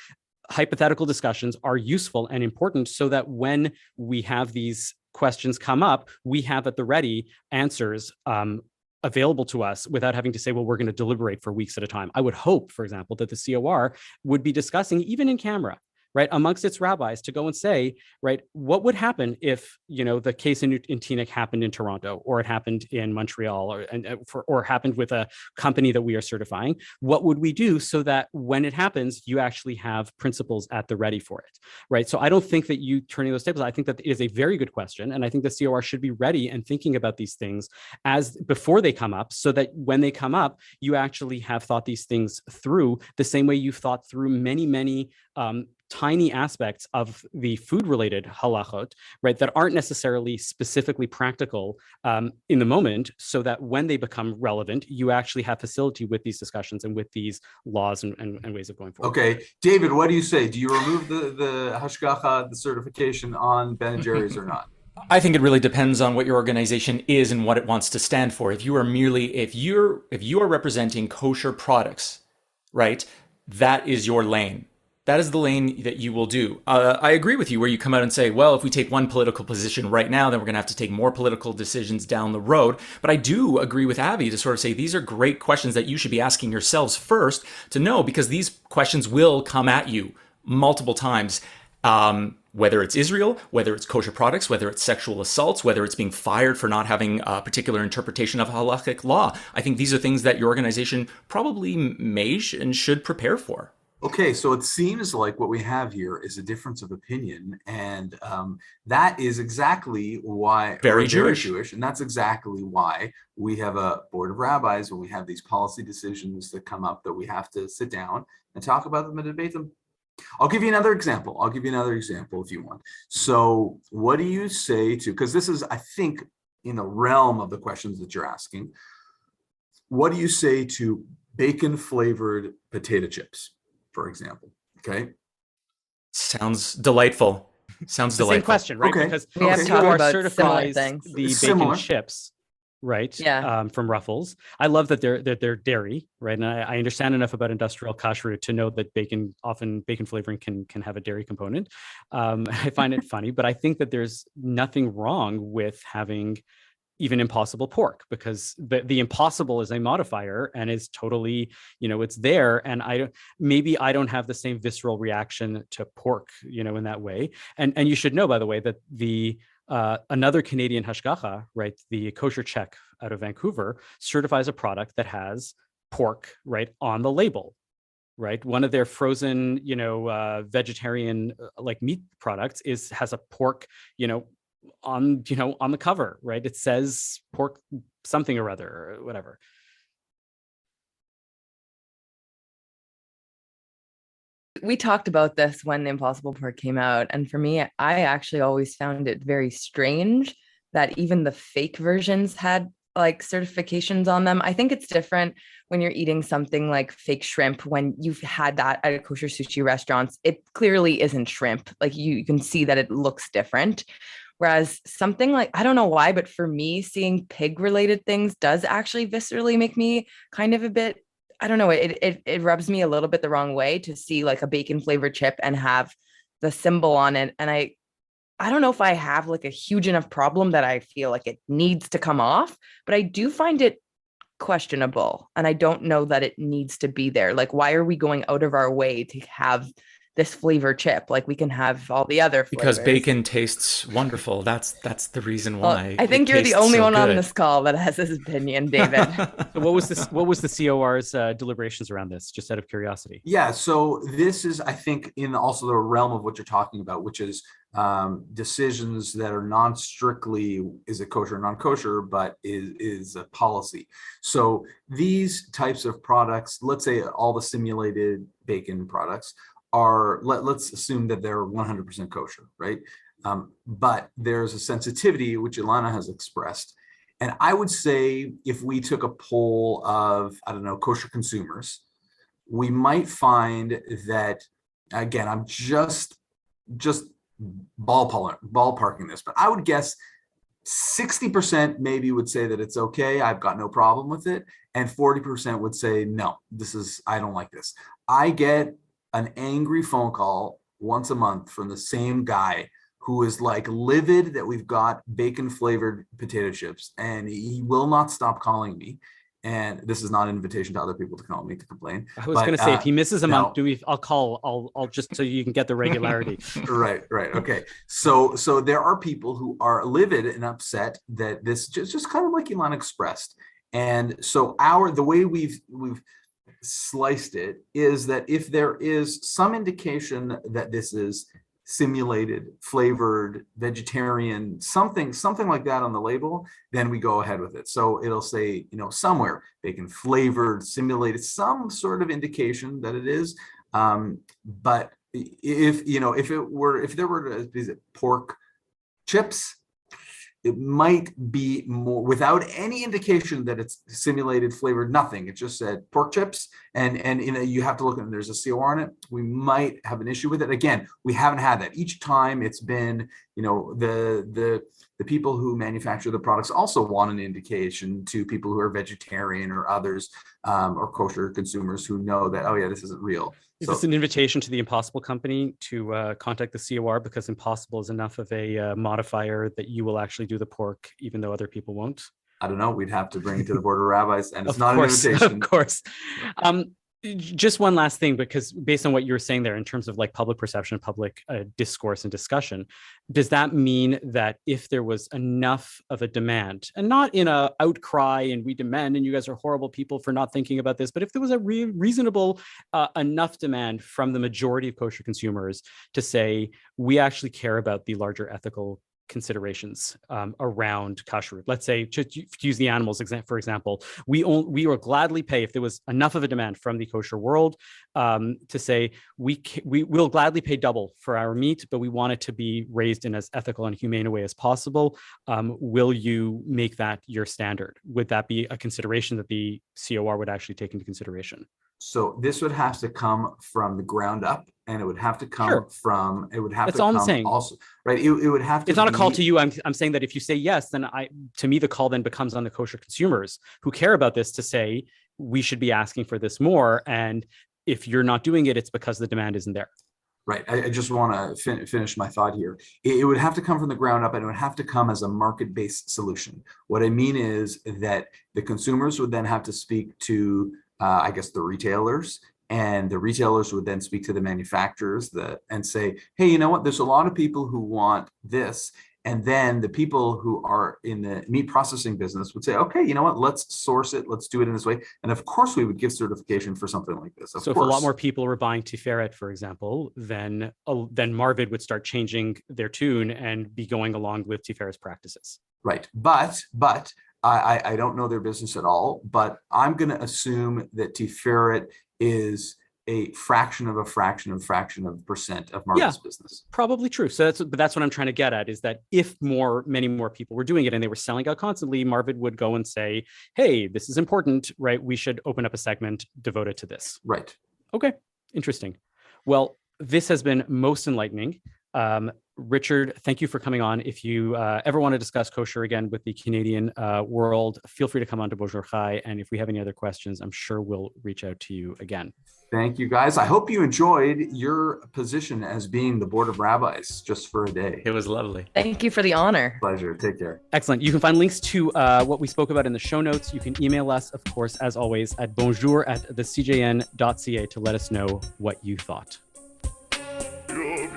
hypothetical discussions are useful and important so that when we have these questions come up, we have at the ready answers available to us without having to say, well, we're going to deliberate for weeks at a time. I would hope, for example, that the COR would be discussing, even in camera, right, amongst its rabbis, to go and say, right, what would happen if, the case in Teaneck happened in Toronto, or it happened in Montreal, or happened with a company that we are certifying? What would we do so that when it happens, you actually have principles at the ready for it, right? So I don't think that you turning those tables, I think that it is a very good question. And I think the COR should be ready and thinking about these things as before they come up, so that when they come up, you actually have thought these things through the same way you've thought through many, many tiny aspects of the food-related halachot, right, that aren't necessarily specifically practical in the moment, so that when they become relevant, you actually have facility with these discussions and with these laws and ways of going forward. Okay, David, what do you say? Do you remove the hashgacha, the certification on Ben & Jerry's or not? I think it really depends on what your organization is and what it wants to stand for. If you are representing kosher products, right, that is your lane. That is the lane that you will do. I agree with you where you come out and say, well, if we take one political position right now, then we're going to have to take more political decisions down the road. But I do agree with Avi to sort of say these are great questions that you should be asking yourselves first to know, because these questions will come at you multiple times. Whether it's Israel, whether it's kosher products, whether it's sexual assaults, whether it's being fired for not having a particular interpretation of halachic law. I think these are things that your organization probably may and should prepare for. Okay, so it seems like what we have here is a difference of opinion, and that is exactly why very Jewish, and that's exactly why we have a board of rabbis when we have these policy decisions that come up that we have to sit down and talk about them and debate them. I'll give you another example if you want. So what do you say to, because this is, I think, in the realm of the questions that you're asking, what do you say to bacon flavored potato chips, for example? Okay. Sounds delightful. Same question, right? Okay. Because we have the talked COR about certifies things. the Similar. bacon chips, right? Yeah. From Ruffles. I love that they're dairy, right? And I understand enough about industrial Kashruth to know that bacon flavoring can have a dairy component. I find it funny, but I think that there's nothing wrong with having even impossible pork, because the impossible is a modifier and is totally, it's there. And I don't have the same visceral reaction to pork, in that way. And you should know, by the way, that the another Canadian hashgacha, right, the Kosher Check out of Vancouver, certifies a product that has pork, right, on the label. Right, one of their frozen, vegetarian like meat products has a pork, on the cover, right? It says pork something or other, or whatever. We talked about this when the Impossible Pork came out, and for me, I actually always found it very strange that even the fake versions had like certifications on them. I think it's different when you're eating something like fake shrimp. When you've had that at a kosher sushi restaurants, it clearly isn't shrimp. Like you can see that it looks different. Whereas something like, I don't know why, but for me, seeing pig related things does actually viscerally make me kind of a bit, I don't know, it rubs me a little bit the wrong way to see like a bacon flavored chip and have the symbol on it. And I don't know if I have like a huge enough problem that I feel like it needs to come off, but I do find it questionable. And I don't know that it needs to be there. Like, why are we going out of our way to have this flavor chip? Like, we can have all the other flavors. Because bacon tastes wonderful. That's the reason why. Well, I think you're the only one good on this call that has this opinion, David. So what was the COR's deliberations around this, just out of curiosity? Yeah, so this is, I think, in also the realm of what you're talking about, which is decisions that are non-strictly is it kosher or non-kosher, but is a policy. So these types of products, let's say all the simulated bacon products are, let's assume that they're 100% kosher, right? But there's a sensitivity which Ilana has expressed. And I would say if we took a poll of, I don't know, kosher consumers, we might find that, again, I'm just ballparking this, but I would guess 60% maybe would say that it's okay, I've got no problem with it, and 40% would say no, I don't like this. I get an angry phone call once a month from the same guy who is like livid that we've got bacon flavored potato chips, and he will not stop calling me. And this is not an invitation to other people to call me to complain. I was going to say, if he misses a month, I'll call. I'll just so you can get the regularity. Right. Okay. So there are people who are livid and upset that this just kind of like Elon expressed. And so the way we've sliced it is that if there is some indication that this is simulated, flavored, vegetarian, something like that on the label, then we go ahead with it. So it'll say, somewhere bacon flavored, simulated, some sort of indication that it is. But if there were to be pork chips, it might be more without any indication that it's simulated, flavored, nothing. It just said pork chips, and you have to look, and there's a COR on it. We might have an issue with it. Again, we haven't had that. Each time it's been, the people who manufacture the products also want an indication to people who are vegetarian or others, or kosher consumers who know that, oh yeah, this isn't real. Is this an invitation to the Impossible Company to contact the COR because Impossible is enough of a modifier that you will actually do the pork, even though other people won't? I don't know. We'd have to bring it to the Board of Rabbis, and it's not an invitation. Of course. Just one last thing, because based on what you were saying there in terms of like public perception, public discourse and discussion, does that mean that if there was enough of a demand, and not in a outcry and we demand and you guys are horrible people for not thinking about this, but if there was a reasonable enough demand from the majority of kosher consumers to say, we actually care about the larger ethical considerations around kashrut. Let's say, to use the animals for example, we will gladly pay, if there was enough of a demand from the kosher world, to say we will gladly pay double for our meat, but we want it to be raised in as ethical and humane a way as possible. Will you make that your standard? Would that be a consideration that the COR would actually take into consideration? So this would have to come from the ground up, and it would have to come from, it would have That's to all come I'm saying. Also, right? It would have to It's not a call to you. I'm saying that if you say yes, then to me, the call then becomes on the kosher consumers who care about this to say, we should be asking for this more. And if you're not doing it, it's because the demand isn't there. Right. I just want to finish my thought here. It would have to come from the ground up, and it would have to come as a market-based solution. What I mean is that the consumers would then have to speak to, I guess, the retailers, and the retailers would then speak to the manufacturers and say, hey, you know what? There's a lot of people who want this. And then the people who are in the meat processing business would say, okay, you know what? Let's source it. Let's do it in this way. And of course, we would give certification for something like this. So if a lot more people were buying Tiferet, for example, then Marvid would start changing their tune and be going along with Tiferet's practices. Right. But I don't know their business at all, but I'm going to assume that Tiferet is a fraction of percent of Marvid's business. Probably true. So that's what I'm trying to get at, is that if many more people were doing it and they were selling out constantly, Marvid would go and say, hey, this is important, right? We should open up a segment devoted to this. Right. Okay. Interesting. Well, this has been most enlightening. Richard, thank you for coming on. If you ever want to discuss kosher again with the Canadian world, feel free to come on to Bonjour Chai. And if we have any other questions, I'm sure we'll reach out to you again. Thank you, guys. I hope you enjoyed your position as being the Board of Rabbis just for a day. It was lovely. Thank you for the honor. Pleasure. Take care. Excellent. You can find links to what we spoke about in the show notes. You can email us, of course, as always, at bonjour@thecjn.ca to let us know what you thought. Yeah.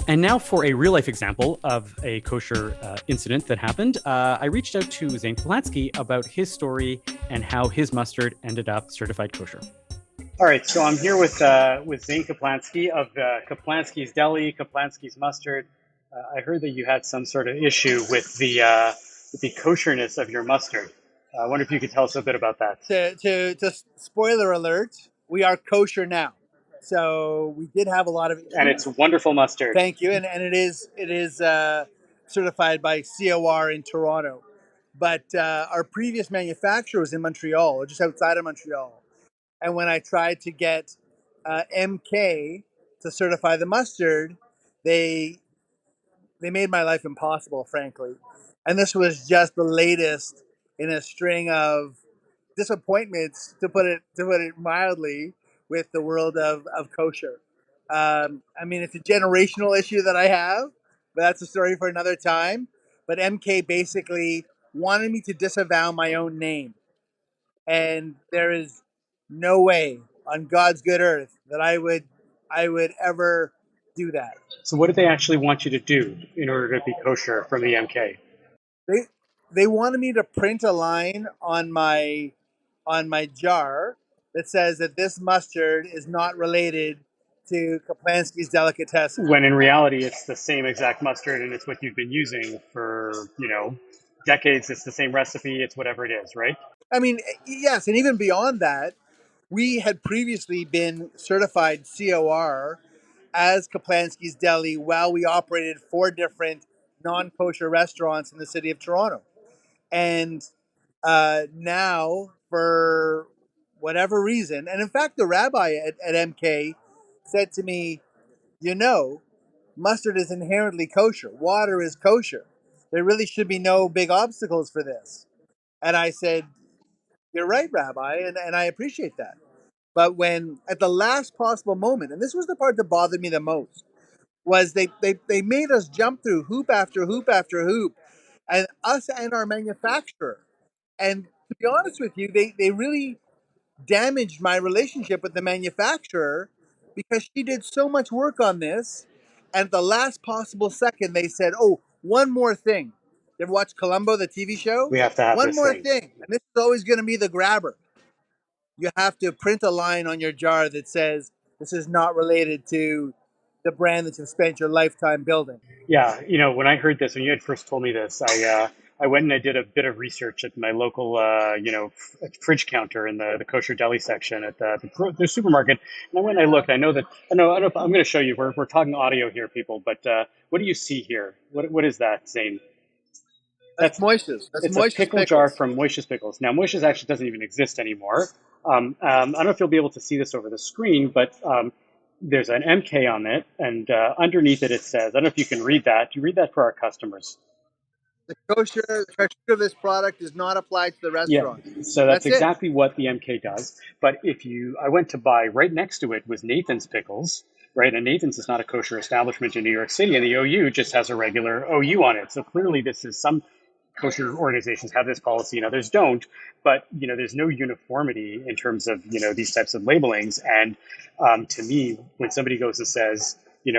And now for a real life example of a kosher incident that happened, I reached out to Zane Polanski about his story and how his mustard ended up certified kosher. All right, so I'm here with Zane Kaplansky of Kaplansky's Deli, Kaplansky's Mustard. I heard that you had some sort of issue with the kosherness of your mustard. I wonder if you could tell us a bit about that. To spoiler alert, we are kosher now. So we did have a lot of issues. And it's wonderful mustard. Thank you, and it is certified by COR in Toronto. But our previous manufacturer was in Montreal, or just outside of Montreal. And when I tried to get MK to certify the mustard, they made my life impossible, frankly. And this was just the latest in a string of disappointments, to put it mildly, with the world of kosher. I mean, it's a generational issue that I have, but that's a story for another time. But MK basically wanted me to disavow my own name, and there is no way on God's good earth that I would ever do that. So what did they actually want you to do in order to be kosher from the MK? They wanted me to print a line on my jar that says that this mustard is not related to Kaplansky's delicatessen. When in reality, it's the same exact mustard and it's what you've been using for, decades. It's the same recipe. It's whatever it is, right? I mean, yes, and even beyond that, we had previously been certified COR as Kaplansky's Deli while we operated 4 different non-kosher restaurants in the city of Toronto. And now, for whatever reason, and in fact, the rabbi at MK said to me, mustard is inherently kosher. Water is kosher. There really should be no big obstacles for this. And I said, you're right, Rabbi, and I appreciate that. But when, at the last possible moment, and this was the part that bothered me the most, was they made us jump through hoop after hoop after hoop, and us and our manufacturer. And to be honest with you, they really damaged my relationship with the manufacturer because she did so much work on this. And at the last possible second, they said, oh, one more thing. You ever watch Columbo, the TV show? We have to have one this more thing. thing. And this is always going to be the grabber. You have to print a line on your jar that says this is not related to the brand that you've spent your lifetime building. Yeah, when I heard this, when you had first told me this, I went and I did a bit of research at my local, fridge counter in the kosher deli section at the supermarket. And I went and I looked. I know, I'm going to show you. We're talking audio here, people. But what do you see here? What is that, Zane? That's Moishes. That's It's Moishes a pickle Pickles. jar from Moishes Pickles. Now, Moishes actually doesn't even exist anymore. I don't know if you'll be able to see this over the screen, but there's an MK on it, and underneath it, it says, I don't know if you can read that. You read that for our customers. The kosher of this product is not applied to the restaurant. Yeah, so that's exactly what the MK does. But I went to buy, right next to it was Nathan's Pickles, right? And Nathan's is not a kosher establishment in New York City, and the OU just has a regular OU on it. So clearly this is some kosher organizations have this policy and others don't, but there's no uniformity in terms of these types of labelings. And to me, when somebody goes and says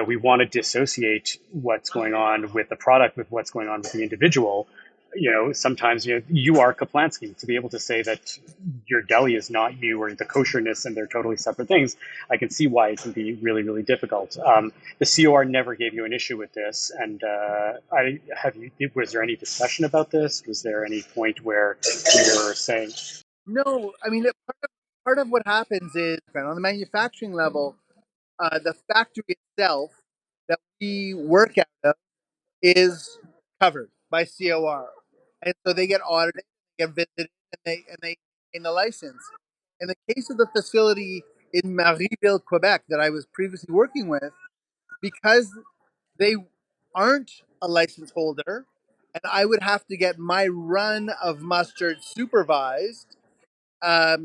we want to dissociate what's going on with the product with what's going on with the individual, sometimes you are Kaplansky. To be able to say that your deli is not you, or the kosherness, and they're totally separate things, I can see why it can be really, really difficult. The COR never gave you an issue with this, and was there any discussion about this? Was there any point where you were saying? No, I mean, part of what happens is, on the manufacturing level, the factory itself that we work out of is covered by COR, and so they get audited, get visited, and they gain the license. In the case of the facility in Marieville, Quebec, that I was previously working with, because they aren't a license holder, and I would have to get my run of mustard supervised. I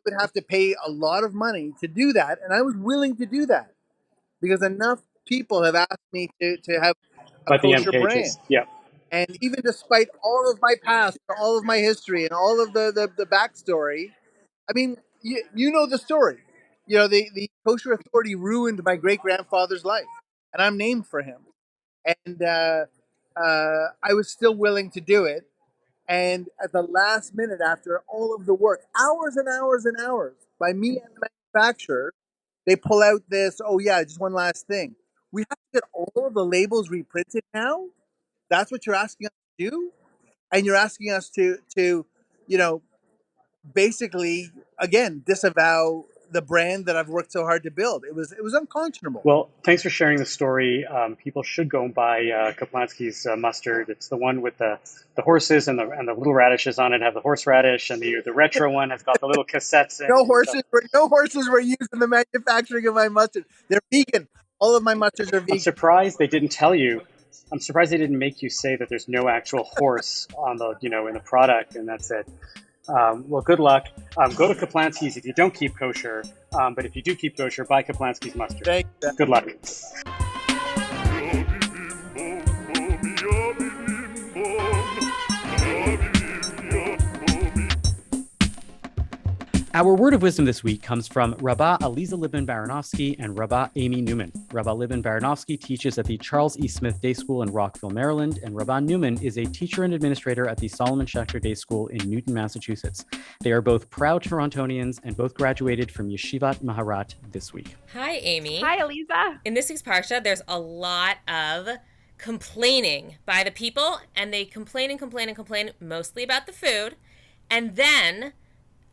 would have to pay a lot of money to do that, and I was willing to do that because enough people have asked me to have a kosher brand. Yeah. And even despite all of my past, all of my history, and all of the backstory, I mean, you know the story. The kosher authority ruined my great grandfather's life, and I'm named for him. And I was still willing to do it. And at the last minute, after all of the work, hours and hours and hours by me and the manufacturer, they pull out this, oh yeah, just one last thing. We have to get all of the labels reprinted now? That's what you're asking us to do? And you're asking us to basically, again, disavow the brand that I've worked so hard to build. It was unconscionable. Well, thanks for sharing the story. People should go and buy Kaplansky's mustard. It's the one with the horses and the little radishes on it. Have the horseradish, and the retro one has got the little cassettes. No horses were used in the manufacturing of my mustard. They're vegan. All of my mustards are vegan. I'm surprised they didn't tell you. I'm surprised they didn't make you say that there's no actual horse on the in the product, and that's it. Well, good luck. Go to Kaplansky's if you don't keep kosher. But if you do keep kosher, buy Kaplansky's mustard. Thank you. Good luck. Our word of wisdom this week comes from Rabbi Aliza Libman-Baranovsky and Rabbi Amy Newman. Rabbi Libman-Baranovsky teaches at the Charles E. Smith Day School in Rockville, Maryland, and Rabbi Newman is a teacher and administrator at the Solomon Schechter Day School in Newton, Massachusetts. They are both proud Torontonians and both graduated from Yeshivat Maharat this week. Hi, Amy. Hi, Aliza. In this week's Parsha, there's a lot of complaining by the people, and they complain mostly about the food, and then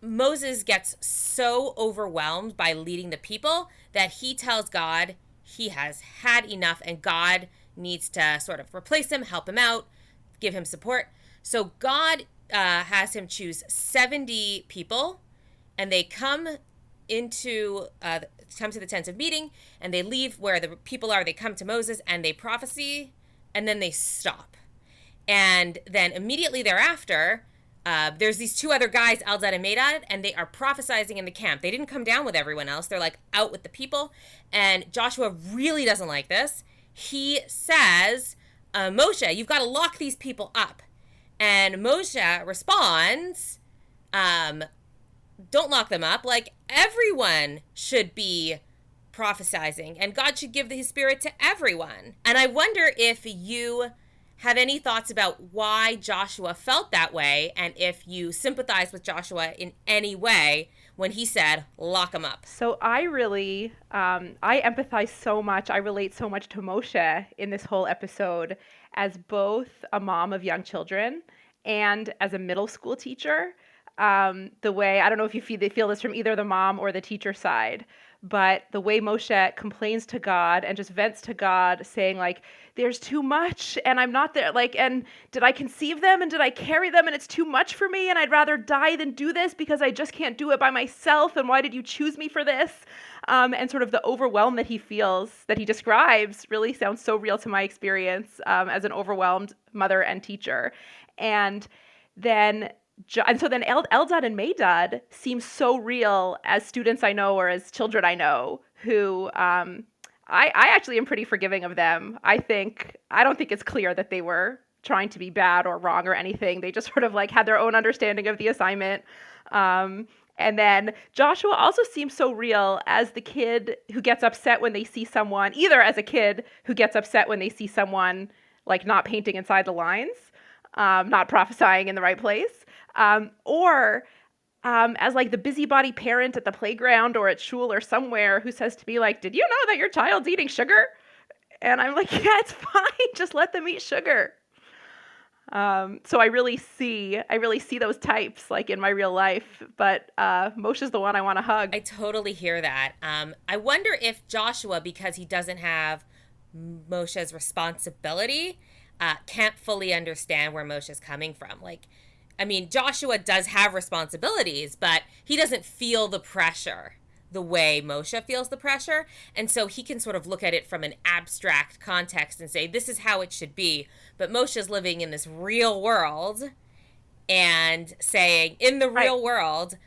Moses gets so overwhelmed by leading the people that he tells God he has had enough and God needs to sort of replace him, help him out, give him support. So God has him choose 70 people, and they come to the tent of meeting, and they leave where the people are. They come to Moses and they prophesy, and then they stop. And then immediately thereafter, there's these two other guys, Eldad and Medad, and they are prophesizing in the camp. They didn't come down with everyone else. They're like out with the people. And Joshua really doesn't like this. He says, Moshe, you've got to lock these people up. And Moshe responds, don't lock them up. Like, everyone should be prophesizing, and God should give his spirit to everyone. And I wonder if you have any thoughts about why Joshua felt that way, and if you sympathize with Joshua in any way when he said, lock them up. So I really, I empathize so much. I relate so much to Moshe in this whole episode as both a mom of young children and as a middle school teacher. The way, I don't know if you feel this from either the mom or the teacher side, but the way Moshe complains to God and just vents to God saying like, there's too much and I'm not there. Like, and did I conceive them and did I carry them and it's too much for me and I'd rather die than do this because I just can't do it by myself. And why did you choose me for this? And sort of the overwhelm that he feels, that he describes, really sounds so real to my experience as an overwhelmed mother and teacher. And so then Eldad and Medad seem so real as students I know or as children I know who I actually am pretty forgiving of them. I don't think it's clear that they were trying to be bad or wrong or anything. They just sort of like had their own understanding of the assignment. And then Joshua also seems so real as the kid who gets upset when they see someone, either as a kid who gets upset when they see someone like not painting inside the lines, not prophesying in the right place, or as like the busybody parent at the playground or at shul or somewhere who says to me like, did you know that your child's eating sugar? And I'm like, yeah, it's fine. Just let them eat sugar. So I really see those types like in my real life, but Moshe's the one I want to hug. I totally hear that. I wonder if Joshua, because he doesn't have Moshe's responsibility, can't fully understand where Moshe's coming from. Like, I mean, Joshua does have responsibilities, but he doesn't feel the pressure the way Moshe feels the pressure. And so he can sort of look at it from an abstract context and say, this is how it should be. But Moshe's living in this real world and saying, in the real world,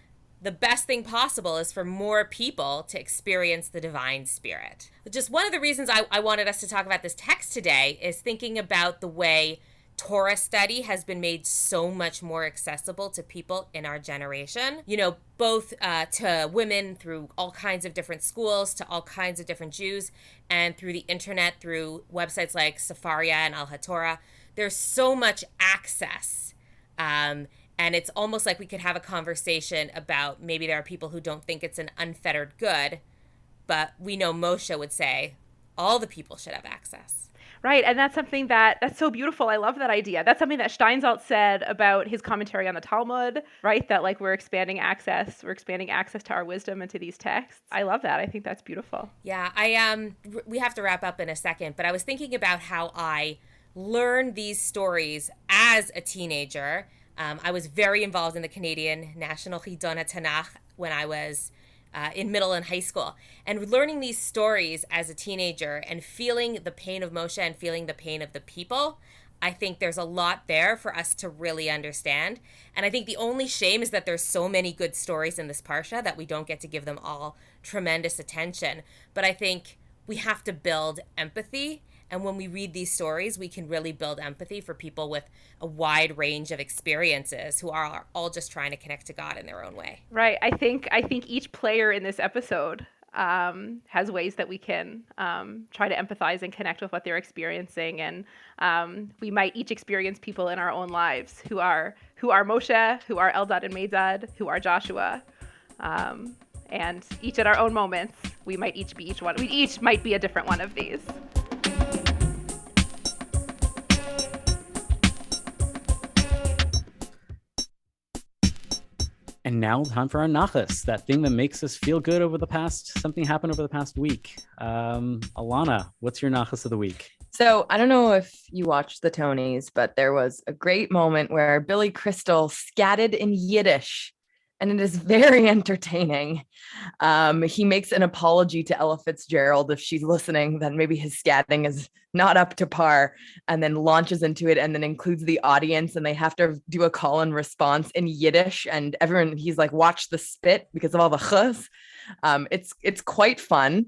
the best thing possible is for more people to experience the divine spirit. Just one of the reasons I wanted us to talk about this text today is thinking about the way Torah study has been made so much more accessible to people in our generation, you know, both to women through all kinds of different schools, to all kinds of different Jews, and through the internet, through websites like Sefaria and Al HaTorah. There's so much access. And it's almost like we could have a conversation about maybe there are people who don't think it's an unfettered good, but we know Moshe would say all the people should have access. Right, and that's something that's so beautiful. I love that idea. That's something that Steinsaltz said about his commentary on the Talmud, right? That like we're expanding access to our wisdom and to these texts. I love that. I think that's beautiful. Yeah, we have to wrap up in a second, but I was thinking about how I learned these stories as a teenager. I was very involved in the Canadian National Chidon Tanakh when I was in middle and high school, and learning these stories as a teenager and feeling the pain of Moshe and feeling the pain of the people. I think there's a lot there for us to really understand. And I think the only shame is that there's so many good stories in this parsha that we don't get to give them all tremendous attention. But I think we have to build empathy. And when we read these stories, we can really build empathy for people with a wide range of experiences who are all just trying to connect to God in their own way. Right. I think each player in this episode has ways that we can try to empathize and connect with what they're experiencing. And we might each experience people in our own lives who are Moshe, who are Eldad and Medad, who are Joshua. And each at our own moments, we might each be each one. We each might be a different one of these. And now time for our nachas, that thing that makes us feel good something happened over the past week. Alana, what's your nachas of the week? So I don't know if you watched the Tonys, but there was a great moment where Billy Crystal scatted in Yiddish, and it is very entertaining. He makes an apology to Ella Fitzgerald if she's listening, that maybe his scatting is not up to par, and then launches into it and then includes the audience, and they have to do a call and response in Yiddish, and everyone, he's like, watch the spit because of all the chus. It's quite fun.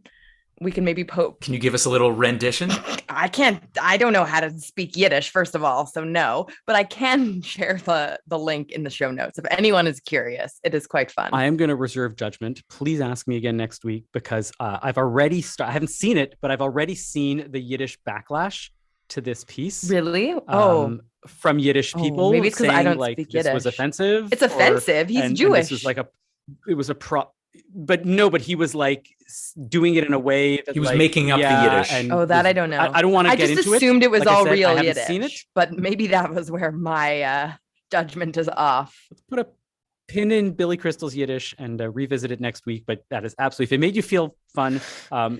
We can maybe Can you give us a little rendition? I don't know how to speak Yiddish, first of all, so no, but I can share the link in the show notes. If anyone is curious, it is quite fun. I am going to reserve judgment. Please ask me again next week, because I've already I haven't seen it, but I've already seen the Yiddish backlash to this piece. Really? From Yiddish people. Maybe it's because I don't like, speak this Yiddish. Was offensive. It's offensive. He's Jewish. And this was like but he was like doing it in a way that he was making up the Yiddish. That I don't know. I don't want to get into it. I just assumed it was all real I Yiddish. Seen it, but maybe that was where my judgment is off. Let's put a pin in Billy Crystal's Yiddish and revisit it next week. But that is absolutely, if it made you feel fun,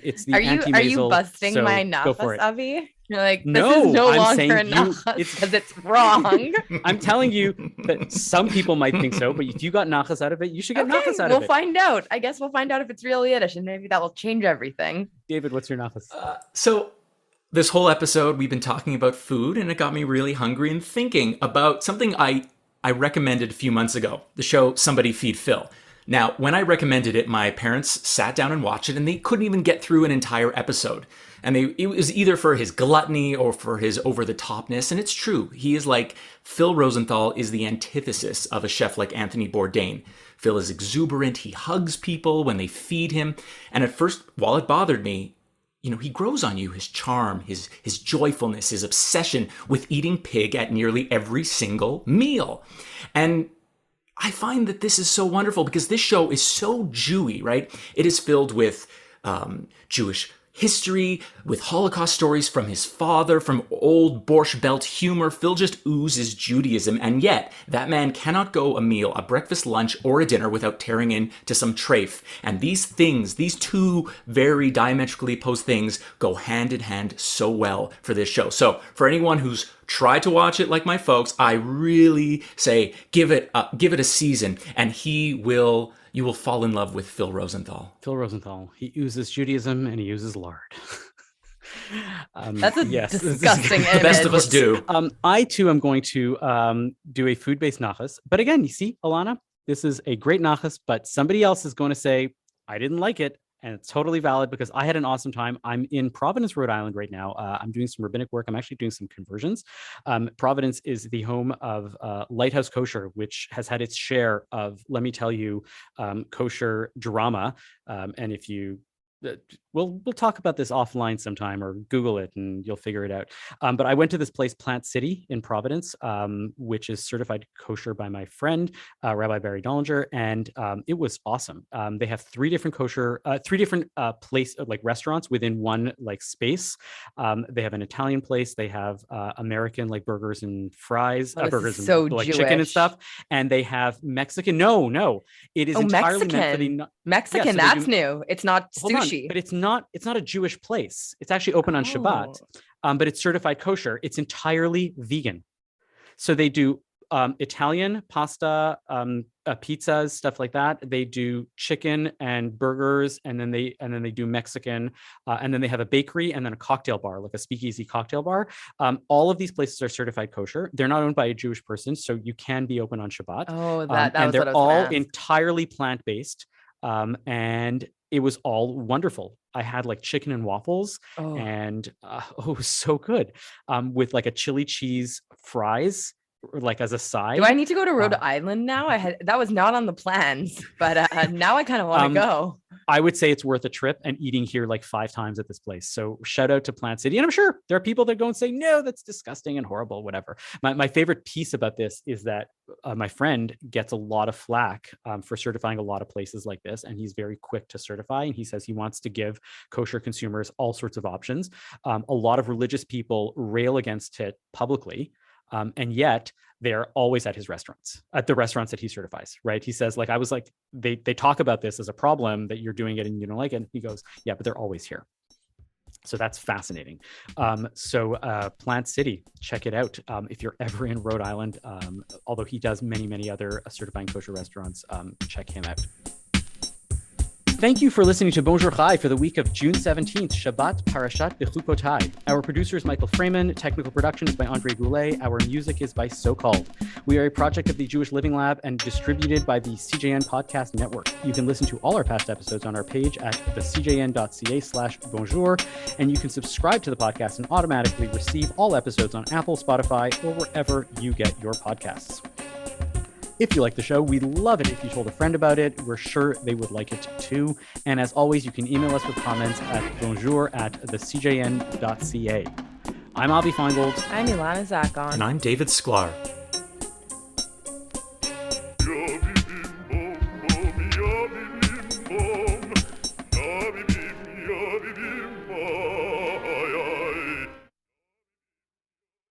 it's the anti-Mazel. Are you busting so my nachas, Avi? You're like, this no, is no I'm longer a nachas because it's wrong. I'm telling you that some people might think so, but if you got nachas out of it, you should get nachas out of it. We'll find out. I guess we'll find out if it's real Yiddish, and maybe that will change everything. David, what's your nachas? So this whole episode, we've been talking about food, and it got me really hungry and thinking about something I recommended a few months ago, the show Somebody Feed Phil. Now, when I recommended it, my parents sat down and watched it, and they couldn't even get through an entire episode. And it was either for his gluttony or for his over-the-topness. And it's true. He is like, Phil Rosenthal is the antithesis of a chef like Anthony Bourdain. Phil is exuberant. He hugs people when they feed him. And at first, while it bothered me, he grows on you, his charm, his joyfulness, his obsession with eating pig at nearly every single meal. And I find that this is so wonderful because this show is so Jewy, right? It is filled with Jewish history, with Holocaust stories from his father, from old Borscht Belt humor. Phil just oozes Judaism, and yet that man cannot go a meal, a breakfast, lunch, or a dinner without tearing into some treif. And these things, these two very diametrically opposed things, go hand in hand so well for this show. So for anyone who's tried to watch it like my folks, I really say give it a season, and you will fall in love with Phil Rosenthal. Phil Rosenthal. He oozes Judaism and he uses lard. That's a disgusting image. The best of us do. I too am going to do a food-based nachas. But again, you see, Alana, this is a great nachas, but somebody else is going to say, I didn't like it. and it's totally valid because I had an awesome time. I'm in Providence, Rhode Island right now. I'm doing some rabbinic work. I'm actually doing some conversions. Providence is the home of Lighthouse Kosher, which has had its share of, let me tell you, kosher drama. And if you we'll talk about this offline sometime, or Google it and you'll figure it out. But I went to this place, Plant City in Providence, which is certified kosher by my friend, Rabbi Barry Dollinger. And it was awesome. They have three different place like restaurants within one like space. They have an Italian place. They have American like burgers and fries, burgers and so like Jewish. chicken and stuff. And they have Mexican. No, it is entirely Mexican. meant for the Mexican, yeah, so that's new. It's not hold on, sushi. but it's not a Jewish place. It's actually open on Shabbat, but it's certified kosher. It's entirely vegan. So they do Italian pasta, pizzas, stuff like that. They do chicken and burgers, and then they do Mexican, and then they have a bakery and then a cocktail bar, like a speakeasy cocktail bar. All of these places are certified kosher. They're not owned by a Jewish person, so you can be open on Shabbat. Oh, that and was they're what I was all gonna ask. entirely plant-based. And it was all wonderful. I had like chicken and waffles, and it was so good, with like a chili cheese fries, like as a side. Do I need to go to Rhode Island now? That was not on the plans, but now I kind of want to go. I would say it's worth a trip, and eating here like 5 times at this place. So shout out to Plant City. And I'm sure there are people that go and say, no, that's disgusting and horrible, whatever. My favorite piece about this is that my friend gets a lot of flack for certifying a lot of places like this. And he's very quick to certify. And he says he wants to give kosher consumers all sorts of options. A lot of religious people rail against it publicly. And yet they're always at his restaurants, at the restaurants that he certifies, right? He says, like, I was like, they talk about this as a problem that you're doing it and you don't like it. And he goes, yeah, but they're always here. So that's fascinating. Plant City, check it out. If you're ever in Rhode Island, although he does many other certifying kosher restaurants, check him out. Thank you for listening to Bonjour Chai for the week of June 17th, Shabbat Parashat Bechukotai. Our producer is Michael Freeman. Technical production is by Andre Goulet. Our music is by So Called. We are a project of the Jewish Living Lab and distributed by the CJN Podcast Network. You can listen to all our past episodes on our page at thecjn.ca/bonjour, and you can subscribe to the podcast and automatically receive all episodes on Apple, Spotify, or wherever you get your podcasts. If you like the show, we'd love it if you told a friend about it. We're sure they would like it too. And as always, you can email us with comments at bonjour@thecjn.ca. I'm Avi Feingold. I'm Ilana Zakon. And I'm David Sklar.